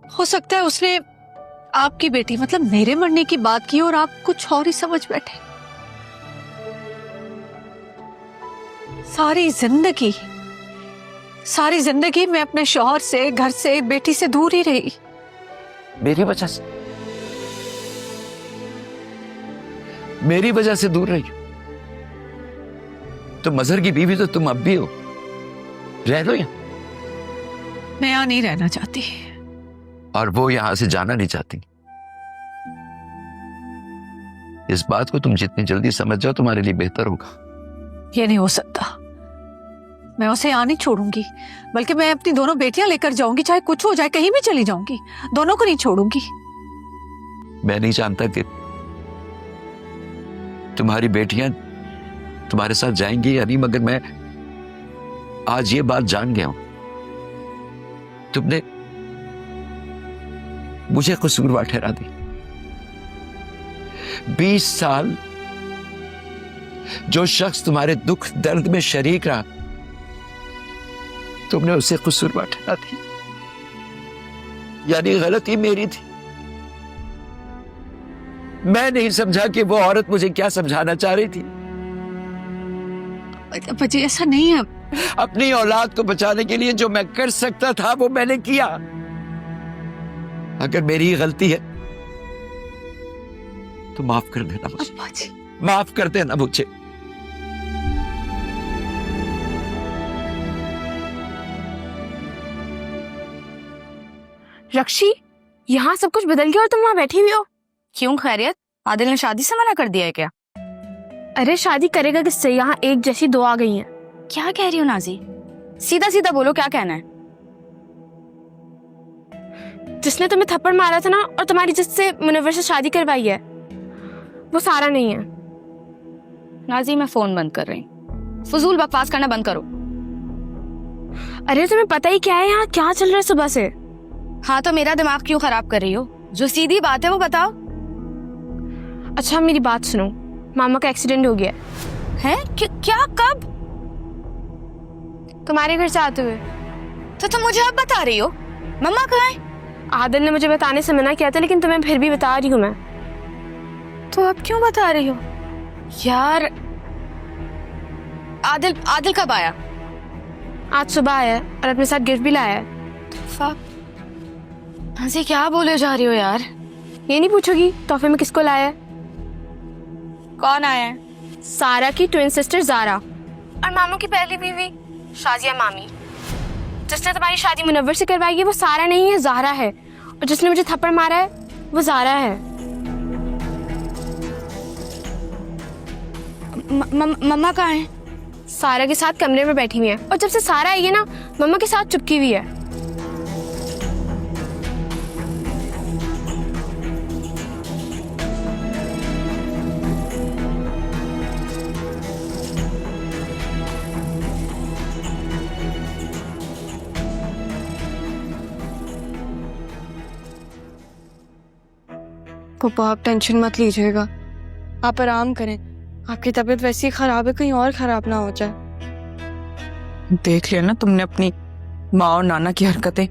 Speaker 9: हो सकता है उसने आपकी बेटी मतलब मेरे मरने की बात की और आप कुछ और ही समझ बैठे। सारी जिंदगी मैं अपने शौहर से, घर से, बेटी से दूर ही रही।
Speaker 12: मेरी वजह से दूर रही। तो मजहर की बीवी तो तुम अब भी हो, रह लो यहाँ।
Speaker 9: मैं यहाँ नहीं रहना चाहती।
Speaker 12: और वो यहां से जाना नहीं चाहती। इस बात को तुम जितनी जल्दी समझ जाओ तुम्हारे लिए बेहतर होगा।
Speaker 9: ये नहीं हो सकता। मैं उसे यहाँ नहीं छोड़ूंगी, बल्कि मैं अपनी दोनों बेटियां लेकर जाऊंगी, चाहे कुछ हो जाए, कहीं भी चली जाऊंगी। दोनों को नहीं छोड़ूंगी।
Speaker 12: मैं नहीं जानता कि तुम्हारी बेटियां तुम्हारे साथ जाएंगी या नहीं, मगर मैं आज ये बात जान गया हूं। तुमने मुझे कसूरवार ठहरा दी। 20 साल जो शख्स तुम्हारे दुख दर्द में शरीक रहा, तुमने उसे कसूरवार ठहरा दी। यानी गलती मेरी थी। मैं नहीं समझा कि वो औरत मुझे क्या समझाना चाह रही थी।
Speaker 9: बच्चे ऐसा नहीं है।
Speaker 12: अपनी औलाद को बचाने के लिए जो मैं कर सकता था वो मैंने किया। अगर मेरी ही गलती है तो माफ कर देना मुझे। माफ कर देना मुझे।
Speaker 3: रक्षी, यहाँ सब कुछ बदल गया और तुम वहाँ बैठी हुई हो। क्यों खैरियत? आदिल ने शादी से मना कर दिया है क्या? अरे शादी करेगा किससे? यहाँ एक जैसी दो आ गई हैं। क्या कह रही हो नाजी? सीधा सीधा बोलो, क्या कहना है? जिसने तुम्हें थप्पड़ मारा था ना और तुम्हारी जिससे मुनव्वर से शादी करवाई है, वो सारा नहीं है। नाजी, मैं फोन बंद कर रही हूँ। फजूल बकवास करना बंद करो। अरे तुम्हें पता ही क्या है यहाँ क्या चल रहा है सुबह से? हाँ तो मेरा दिमाग क्यों खराब कर रही हो? जो सीधी बात है वो बताओ। अच्छा मेरी बात सुनो, मामा का एक्सीडेंट हो गया है। क्या? कब? तुम्हारे घर से आते हुए। तो तुम मुझे अब बता रही हो? मम्मा कहाँ है? आदिल ने मुझे बताने से मना किया था, लेकिन तुम्हें फिर भी बता रही हूँ मैं। तो अब क्यों बता रही हो? यार आदिल कब आया? आज सुबह आया और अपने साथ गिफ्ट भी लाया है। हंसी, क्या बोले जा रही हो यार? ये नहीं पूछोगी तोहफे में किसको लाया है? कौन आया है? सारा की ट्विन सिस्टर जारा और मामू की पहली बीवी शाजिया मामी। जिसने तुम्हारी शादी मुनव्वर से करवाई है वो सारा नहीं है, जारा है। और जिसने मुझे थप्पड़ मारा है वो जारा है। मम्मा कहाँ है? सारा के साथ कमरे में बैठी हुई है, और जब से सारा आई है ना, मम्मा के साथ चुपकी हुई है।
Speaker 14: पप्पा आप टेंशन मत लीजिएगा, आप आराम करें। आपकी तबीयत वैसे ही खराब है, कहीं और खराब ना हो जाए।
Speaker 15: देख लिया ना तुमने अपनी माँ और नाना की हरकतें।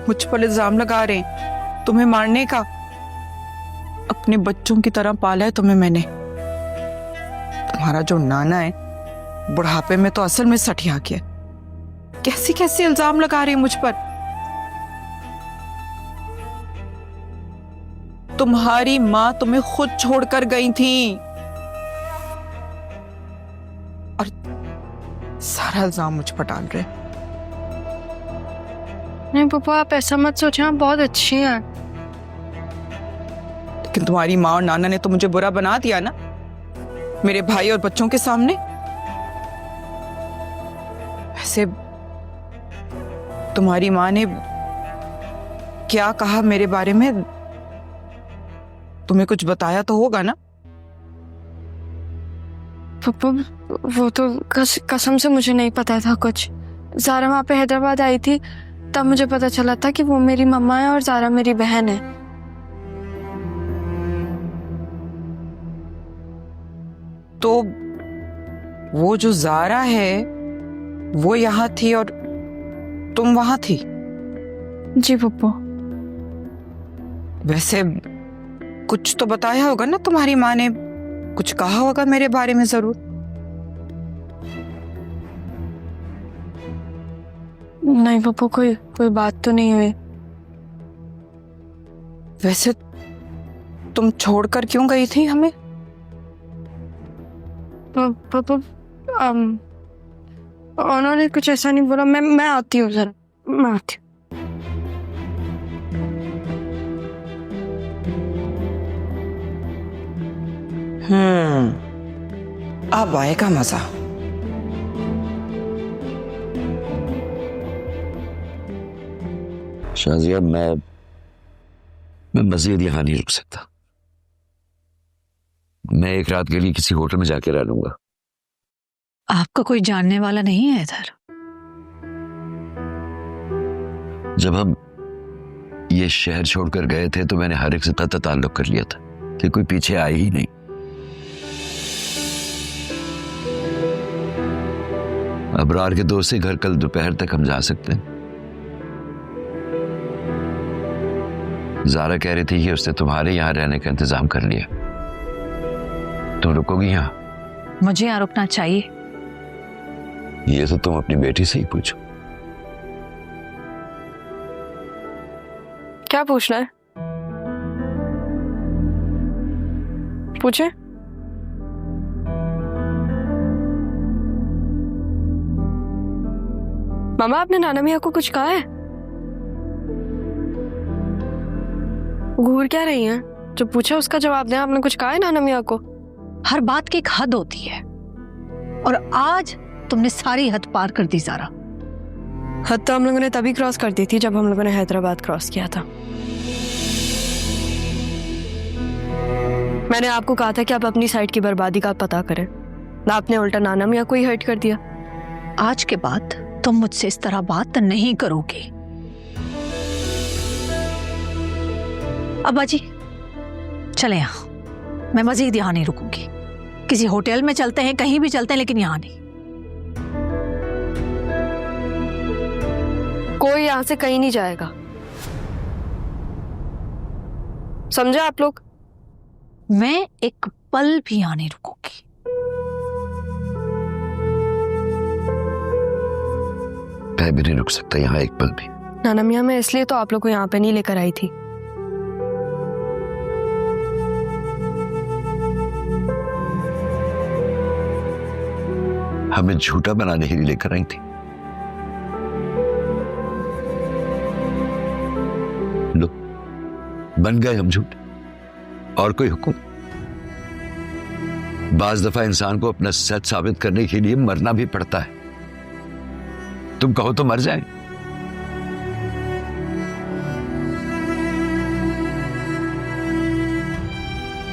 Speaker 15: मुझ पर इल्जाम लगा रहे हैं तुम्हें मारने का। अपने बच्चों की तरह पाला है तुम्हें मैंने। तुम्हारा जो नाना है बुढ़ापे में तो असल में सठिया गया। कैसे कैसे इल्जाम लगा रहे हैं मुझ पर। तुम्हारी माँ तुम्हें खुद छोड़कर गई थी और सारा इल्जाम मुझ पर डाल रहे।
Speaker 14: नहीं पापा आप ऐसा मत सोचें, आप बहुत अच्छी हैं।
Speaker 15: लेकिन तुम्हारी माँ और नाना ने तो मुझे बुरा बना दिया ना, मेरे भाई और बच्चों के सामने। वैसे तुम्हारी माँ ने क्या कहा मेरे बारे में? तुम्हें कुछ बताया तो होगा ना?
Speaker 14: पापा वो तो कसम से मुझे नहीं पता था कुछ। जारा वहाँ पे हैदराबाद आई थी तब मुझे पता चला था कि वो मेरी मम्मा है और जारा मेरी बहन है।
Speaker 15: तो वो जो जारा है वो यहाँ थी और तुम वहां थी?
Speaker 14: जी पप्पू।
Speaker 15: वैसे कुछ तो बताया होगा ना तुम्हारी माँ ने, कुछ कहा होगा मेरे बारे में जरूर।
Speaker 14: नहीं पप्पू, कोई बात तो नहीं हुई।
Speaker 15: वैसे तुम छोड़कर क्यों गई थी हमें?
Speaker 14: पप्पू उन्होंने कुछ ऐसा नहीं बोला। मैं आती हूँ जरा, मैं आती हूँ।
Speaker 15: अब आएगा मजा।
Speaker 12: शाजिया, मैं मजीद यहाँ नहीं रुक सकता। मैं एक रात के लिए किसी होटल में जाके रह लूंगा।
Speaker 9: आपका कोई जानने वाला नहीं है इधर?
Speaker 12: जब हम ये शहर छोड़कर गए थे तो मैंने हर एक से कतई ताल्लुक कर लिया था कि कोई पीछे आए ही नहीं। अबरार के दोस्त से घर कल दोपहर तक हम जा सकते हैं। जारा कह रही थी कि उसने तुम्हारे यहाँ रहने का इंतजाम कर लिया। तुम रुकोगी यहाँ?
Speaker 9: मुझे यहाँ रुकना चाहिए?
Speaker 12: ये तो तुम अपनी बेटी से ही पूछो।
Speaker 14: क्या पूछना है? पूछे। मामा, आपने नाना मियाँ को कुछ कहा है? घूर क्या रही हैं? जो पूछा उसका जवाब दें। आपने कुछ कहा है नाना मियाँ को?
Speaker 9: हर बात की एक हद होती है, और आज तुमने सारी हद पार कर दी जारा।
Speaker 14: हद तो हम लोगों ने तभी क्रॉस कर दी थी जब हम लोगों ने हैदराबाद क्रॉस किया था। मैंने आपको कहा था कि आप अपनी साइड की बर्बादी का पता करें, ना आपने उल्टा नाना मियाँ को ही हर्ट कर दिया।
Speaker 9: आज के बाद तुम मुझसे इस तरह बात नहीं करोगे। अब्बा जी चले यहाँ, मैं मजीद यहाँ नहीं रुकूंगी। किसी होटल में चलते हैं, कहीं भी चलते हैं, लेकिन यहाँ नहीं।
Speaker 14: कोई यहाँ से कहीं नहीं जाएगा, समझे आप लोग?
Speaker 9: मैं एक पल भी यहाँ नहीं रुकूंगी।
Speaker 12: मैं भी नहीं रुक सकता यहाँ एक पल भी।
Speaker 14: नाना मियाँ, मैं इसलिए तो आप लोग को यहाँ पे नहीं लेकर आई थी।
Speaker 12: हमें झूठा बनाने ही लेकर आई थी। लो, बन गए हम झूठ। और कोई हुक्म? बाज दफा इंसान को अपना सच साबित करने के लिए मरना भी पड़ता है। तुम कहो तो मर जाए।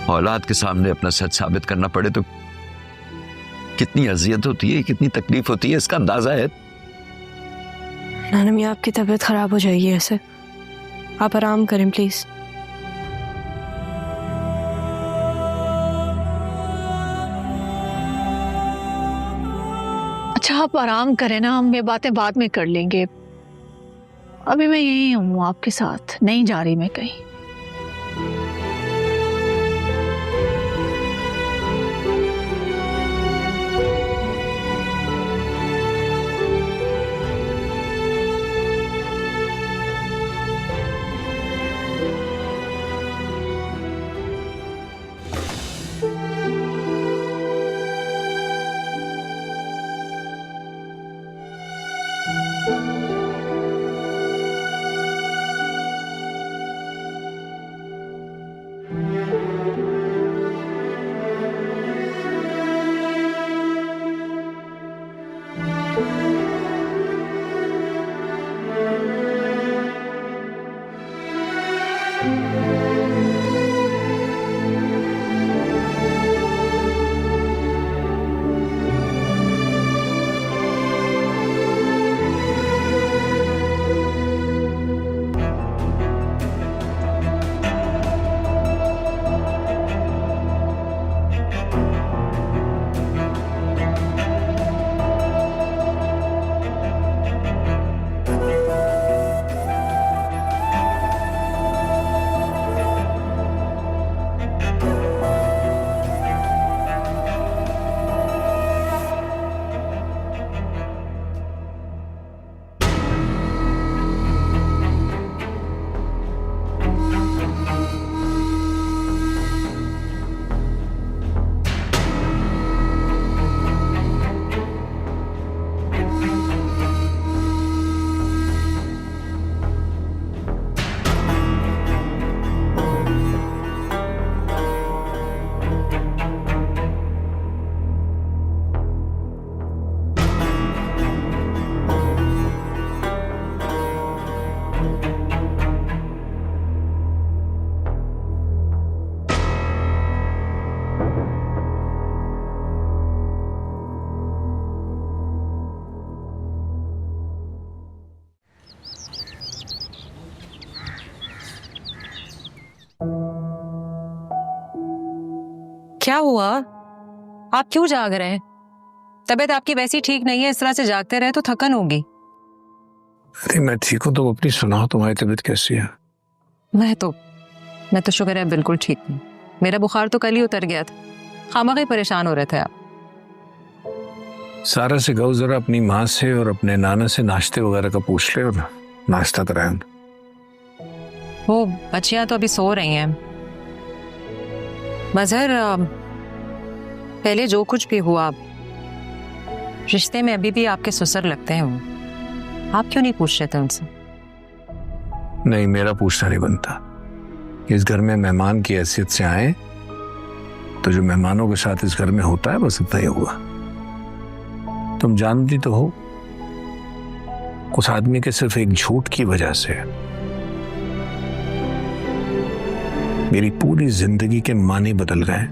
Speaker 12: औलाद के सामने अपना सच साबित करना पड़े तो कितनी अजियत होती है, कितनी तकलीफ होती है, इसका अंदाजा है?
Speaker 14: नाना मियाँ, आपकी तबीयत खराब हो जाएगी ऐसे। आप आराम करें प्लीज।
Speaker 9: अच्छा आप आराम करें ना, हम ये बातें बाद में कर लेंगे। अभी मैं यही हूँ आपके साथ, नहीं जा रही मैं कहीं।
Speaker 1: क्या हुआ? आप क्यों जाग रहे हैं? तबीयत आपकी वैसी ठीक नहीं है, इस तरह से जागते रहे तो थकन होगी।
Speaker 2: अरे मैं ठीक हूँ, तो अपनी सुनाओ, तुम्हारी तबीयत कैसी है?
Speaker 1: मैं तो शुक्र है बिल्कुल ठीक हूँ। मेरा बुखार तो कल ही उतर गया था, खामखा परेशान हो रहे थे आप।
Speaker 2: सारा से कहो जरा अपनी माँ से और अपने नाना से नाश्ते वगैरह का पूछ ले और नाश्ता कराएं।
Speaker 1: वो बच्चियां तो अभी सो रही हैं। मजहर, पहले जो कुछ भी हुआ, रिश्ते में अभी भी आपके ससुर लगते हैं वो। आप क्यों नहीं पूछ रहे थे उनसे?
Speaker 2: नहीं, मेरा पूछना नहीं बनता। इस घर में मेहमान की हैसियत से आए तो जो मेहमानों के साथ इस घर में होता है बस इतना ही हुआ। तुम जानती तो हो, उस आदमी के सिर्फ एक झूठ की वजह से मेरी पूरी जिंदगी के माने बदल गए,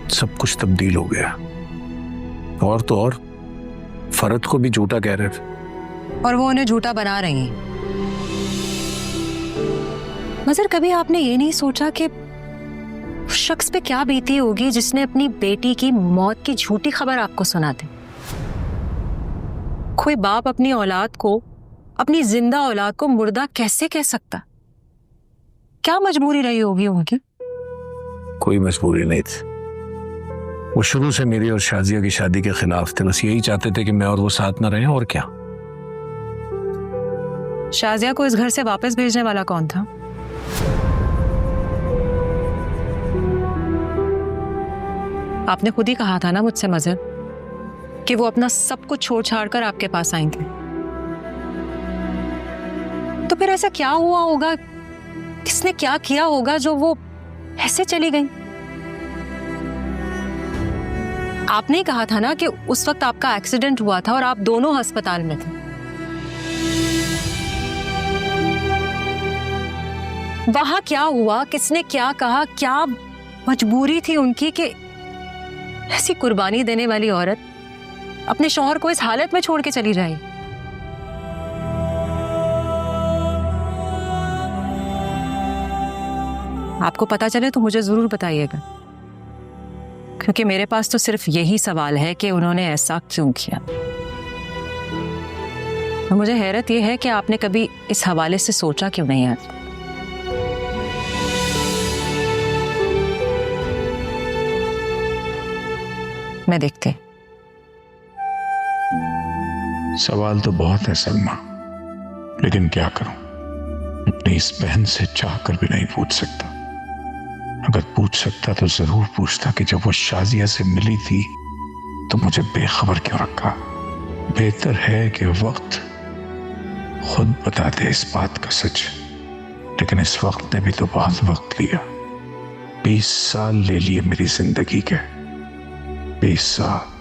Speaker 2: सब कुछ तब्दील हो गया। और तो और फरद को भी झूठा कह रहे थे
Speaker 1: और वो उन्हें झूठा बना रही हैं। मगर कभी आपने ये नहीं सोचा कि उस शख्स पे क्या बीती होगी जिसने अपनी बेटी की मौत की झूठी खबर आपको सुना दी? कोई बाप अपनी औलाद को, अपनी जिंदा औलाद को मुर्दा कैसे कह सकता? क्या मजबूरी रही होगी उनकी?
Speaker 2: कोई मजबूरी नहीं थी। वो शुरू से मेरी और शाजिया की शादी के खिलाफ थे, बस यही चाहते थे कि मैं और वो साथ न रहें, और क्या।
Speaker 1: शाजिया को इस घर से वापस भेजने वाला कौन था? आपने खुद ही कहा था ना मुझसे मजहर, कि वो अपना सब कुछ छोड़ छाड़ कर आपके पास आएंगे। तो फिर ऐसा क्या हुआ होगा, किसने क्या किया होगा जो वो ऐसे चली गई? आपने ही कहा था ना कि उस वक्त आपका एक्सीडेंट हुआ था और आप दोनों अस्पताल में थे। वहां क्या हुआ, किसने क्या कहा, क्या मजबूरी थी उनकी कि ऐसी कुर्बानी देने वाली औरत अपने शौहर को इस हालत में छोड़ के चली जाए? आपको पता चले तो मुझे जरूर बताइएगा, क्योंकि मेरे पास तो सिर्फ यही सवाल है कि उन्होंने ऐसा क्यों किया। तो मुझे हैरत यह है कि आपने कभी इस हवाले से सोचा क्यों नहीं है। मैं देखते।
Speaker 2: सवाल तो बहुत है सलमा, लेकिन क्या करूं, अपनी इस बहन से चाहकर भी नहीं पूछ सकता। अगर पूछ सकता तो जरूर पूछता कि जब वो शाजिया से मिली थी तो मुझे बेखबर क्यों रखा। बेहतर है कि वक्त खुद बता दे इस बात का सच, लेकिन इस वक्त ने भी तो बहुत वक्त लिया। 20 साल ले लिए मेरी जिंदगी के, 20 साल।